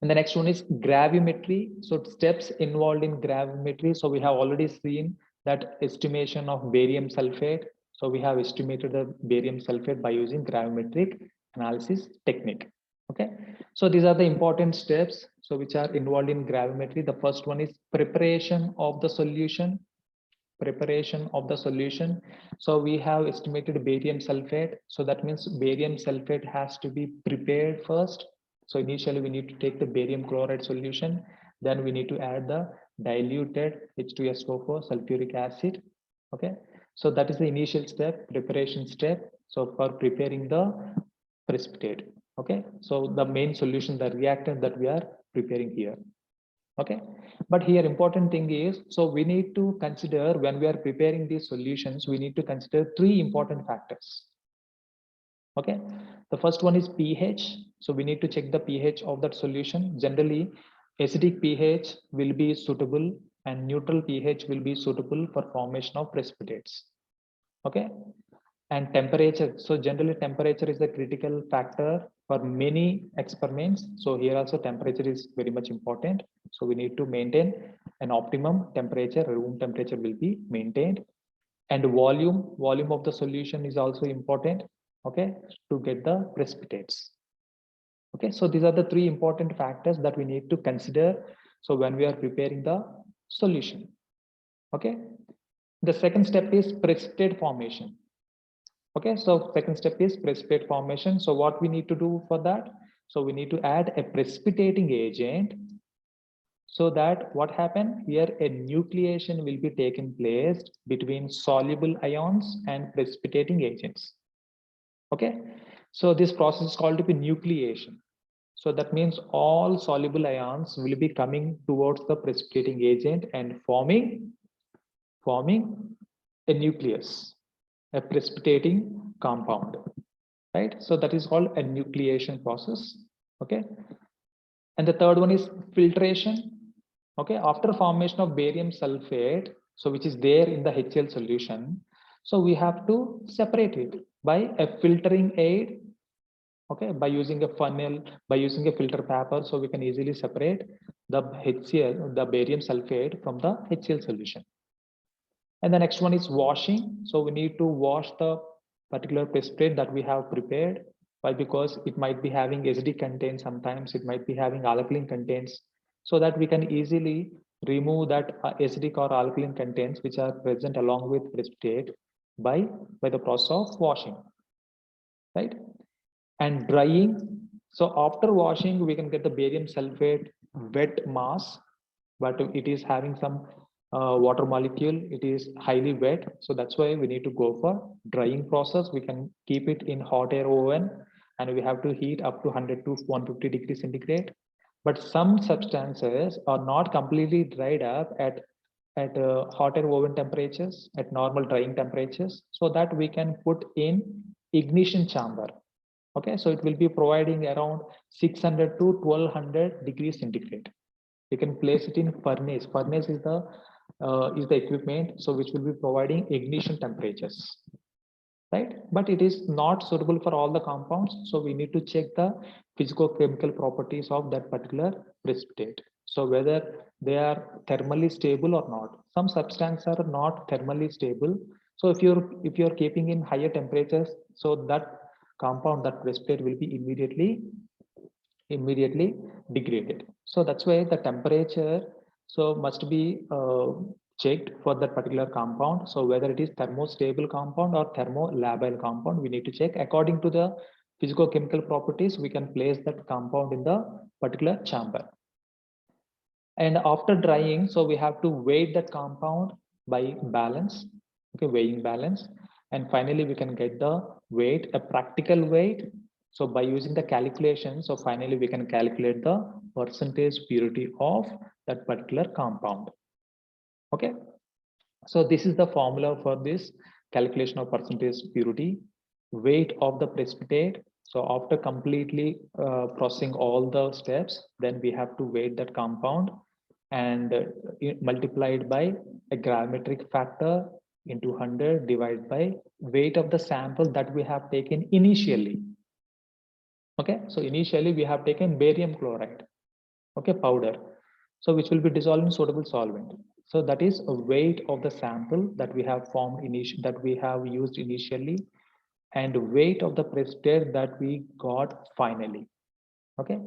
And the next one is gravimetry. So steps involved in gravimetry. So we have already seen that estimation of barium sulfate. So we have estimated the barium sulfate by using gravimetric analysis technique. Okay. So these are the important steps. So which are involved in gravimetry. The first one is preparation of the solution. Preparation of the solution. So we have estimated barium sulfate. So that means barium sulfate has to be prepared first. So initially we need to take the barium chloride solution. Then we need to add the diluted H2SO4 sulfuric acid. Okay. So that is the initial step, preparation step. So for preparing the precipitate. Okay. So the main solution, the reactant that we are preparing here. Okay, but here important thing is, so we need to consider when we are preparing these solutions, we need to consider three important factors. Okay, the first one is pH. So we need to check the pH of that solution. Generally, acidic pH will be suitable and neutral pH will be suitable for formation of precipitates. Okay, and temperature. So generally temperature is a critical factor for many experiments. So here also temperature is very much important. So we need to maintain an optimum temperature, room temperature will be maintained. And volume of the solution is also important, okay, to get the precipitates. Okay, so these are the three important factors that we need to consider. So when we are preparing the solution, okay. The second step is precipitate formation. Okay, so second step is precipitate formation. So what we need to do for that? So we need to add a precipitating agent so that what happened here, a nucleation will be taken place between soluble ions and precipitating agents. Okay, so this process is called to be nucleation. So that means all soluble ions will be coming towards the precipitating agent and forming a nucleus, a precipitating compound, right? So that is called a nucleation process. Okay, and the third one is filtration. Okay, after formation of barium sulfate, so which is there in the HCl solution, so we have to separate it by a filtering aid. Okay, by using a funnel, by using a filter paper, so we can easily separate the HCl, the barium sulfate from the HCl solution. And the next one is washing. So we need to wash the particular precipitate that we have prepared. Why? Because it might be having acidic contents, sometimes it might be having alkaline contents, so that we can easily remove that acidic or alkaline contents which are present along with precipitate by the process of washing, right? And drying. So after washing, we can get the barium sulfate wet mass, but it is having some water molecule. It is highly wet. So that's why we need to go for drying process. We can keep it in hot air oven and we have to heat up to 100 to 150 degrees centigrade. But some substances are not completely dried up at hot air oven temperatures, at normal drying temperatures, so that we can put in ignition chamber. Okay, so it will be providing around 600 to 1200 degrees centigrade. You can place it in furnace. Furnace is the equipment, so which will be providing ignition temperatures, right? But it is not suitable for all the compounds, so we need to check the physicochemical properties of that particular precipitate. So whether they are thermally stable or not. Some substances are not thermally stable. So if you're keeping in higher temperatures, so that compound, that precipitate will be immediately degraded. So that's why the temperature so must be checked for that particular compound. So whether it is thermostable compound or thermolabile compound, we need to check according to the physicochemical properties. We can place that compound in the particular chamber. And after drying, so we have to weigh that compound by balance. Okay, weighing balance. And finally, we can get the weight, a practical weight. So by using the calculation, so finally we can calculate the percentage purity of that particular compound. Okay, so this is the formula for this calculation of percentage purity, weight of the precipitate. So after completely processing all the steps, then we have to weight that compound and multiplied by a gravimetric factor into 100 divided by weight of the sample that we have taken initially. Okay, so initially we have taken barium chloride. okay, powder. So which will be dissolved in suitable solvent. So that is a weight of the sample that we have formed that we have used initially, and weight of the precipitate that we got finally. Okay.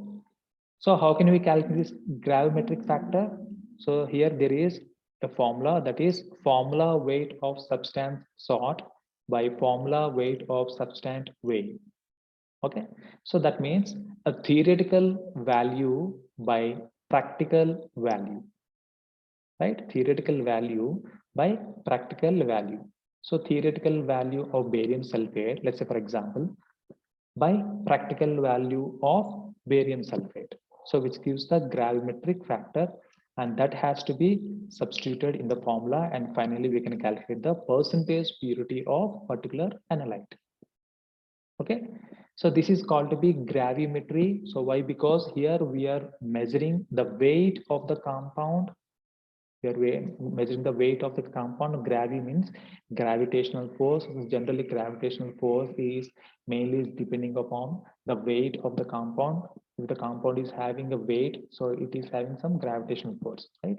So how can we calculate this gravimetric factor? So here there is a formula, that is formula weight of substance salt by formula weight of substance weight. Okay, so that means a theoretical value by practical value, right? Theoretical value by practical value. So theoretical value of barium sulfate, let's say for example, by practical value of barium sulfate. So which gives the gravimetric factor, and that has to be substituted in the formula, and finally we can calculate the percentage purity of particular analyte. Okay, so this is called to be gravimetry. So why? Because here we are measuring the weight of the compound. We are measuring the weight of the compound. Gravi means gravitational force. Generally, gravitational force is mainly depending upon the weight of the compound. If the compound is having a weight, so it is having some gravitational force, right?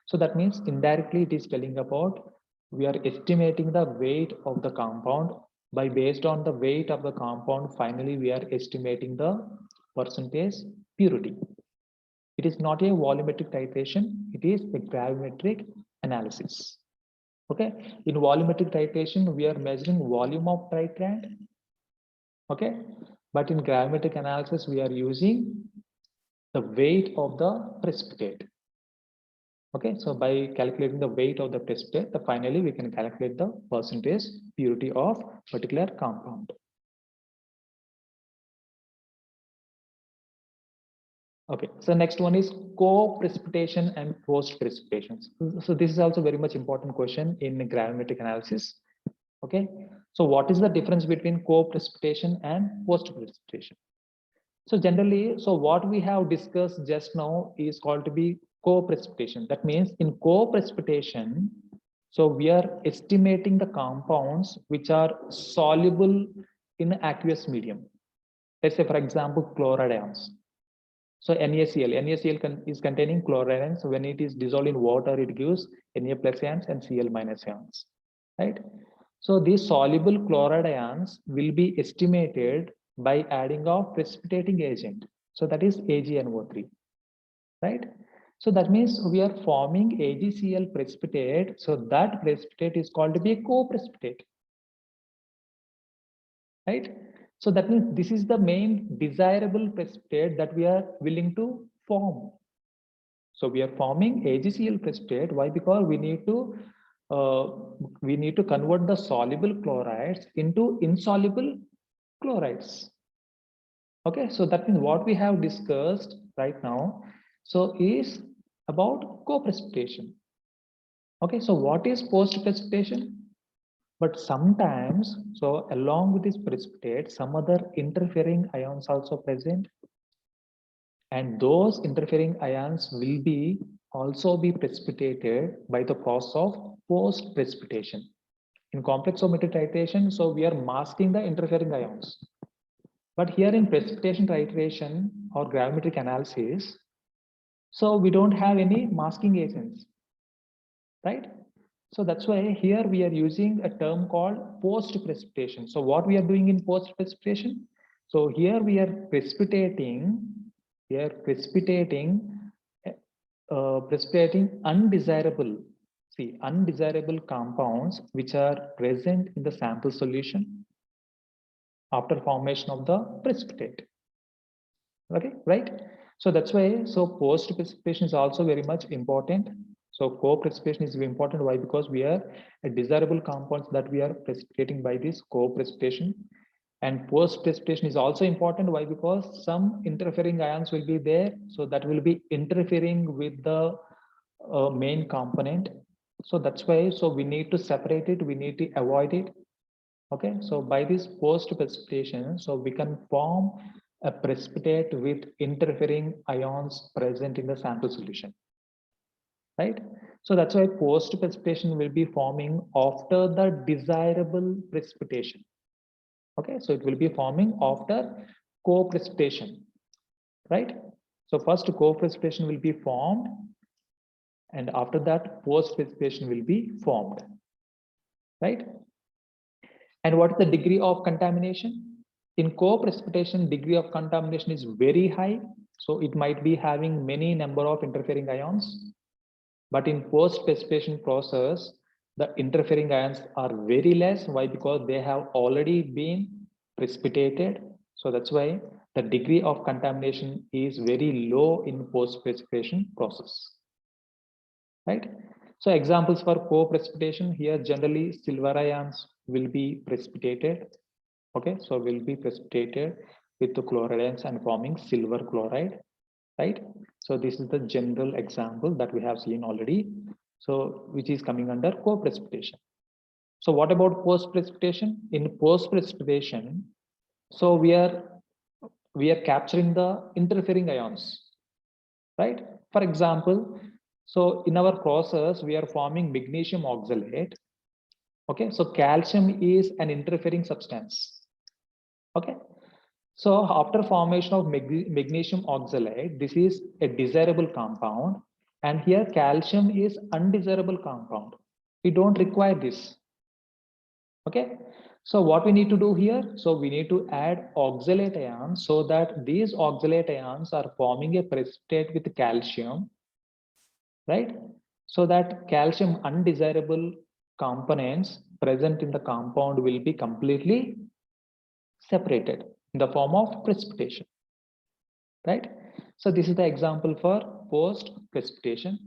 So that means indirectly it is telling about we are estimating the weight of the compound. By based on the weight of the compound, finally we are estimating the percentage purity. It is not a volumetric titration, it is a gravimetric analysis. Okay, in volumetric titration, we are measuring volume of titrant. Okay, but in gravimetric analysis, we are using the weight of the precipitate. Okay, so by calculating the weight of the precipitate, finally we can calculate the percentage purity of particular compound. Okay, so next one is co-precipitation and post-precipitation. So this is also very much important question in gravimetric analysis. Okay, so what is the difference between co-precipitation and post-precipitation? So generally, so what we have discussed just now is called to be co-precipitation. That means in co-precipitation, so we are estimating the compounds which are soluble in aqueous medium. Let's say, for example, chloride ions. So NaCl is containing chloride ions. So when it is dissolved in water, it gives Na plus ions and Cl minus ions, right? So these soluble chloride ions will be estimated by adding of precipitating agent. So that is AgNO3, right? So that means we are forming AgCl precipitate. So that precipitate is called to be a co-precipitate, right? So that means this is the main desirable precipitate that we are willing to form. So we are forming AgCl precipitate. Why? Because we need to convert the soluble chlorides into insoluble chlorides. Okay, so that means what we have discussed right now, so is about co-precipitation. Okay, so what is post-precipitation? But sometimes, so along with this precipitate, some other interfering ions also present, and those interfering ions will be also be precipitated by the process of post-precipitation. In complexometric titration, so we are masking the interfering ions. But here in precipitation titration or gravimetric analysis, so we don't have any masking agents, right? So that's why here we are using a term called post-precipitation. So what we are doing in post-precipitation? So here we are precipitating undesirable, undesirable compounds which are present in the sample solution after formation of the precipitate. Okay, right? So that's why, so post-precipitation is also very much important. So co-precipitation is very important. Why? Because we are a desirable compounds that we are precipitating by this co-precipitation. And post-precipitation is also important. Why? Because some interfering ions will be there. So that will be interfering with the main component. So that's why, so we need to separate it. We need to avoid it. Okay, so by this post-precipitation, so we can form a precipitate with interfering ions present in the sample solution, right? So that's why post-precipitation will be forming after the desirable precipitation. Okay, so it will be forming after co-precipitation, right? So first co-precipitation will be formed, and after that post-precipitation will be formed, right? And what is the degree of contamination? In co-precipitation, degree of contamination is very high, so it might be having many number of interfering ions. But in post-precipitation process, the interfering ions are very less. Why? Because they have already been precipitated. So that's why the degree of contamination is very low in post-precipitation process, right? So examples for co-precipitation here, generally silver ions will be precipitated. Okay, so will be precipitated with the chloride ions and forming silver chloride, right? So this is the general example that we have seen already. So which is coming under co-precipitation. So what about post-precipitation? In post-precipitation, so we are capturing the interfering ions, right? For example, so in our process, we are forming magnesium oxalate. Okay, so calcium is an interfering substance. Okay, so after formation of magnesium oxalate, this is a desirable compound, and here calcium is undesirable compound. We don't require this. Okay, so what we need to do here? So we need to add oxalate ions so that these oxalate ions are forming a precipitate with calcium, right? So that calcium undesirable components present in the compound will be completely separated in the form of precipitation, right? So this is the example for post precipitation.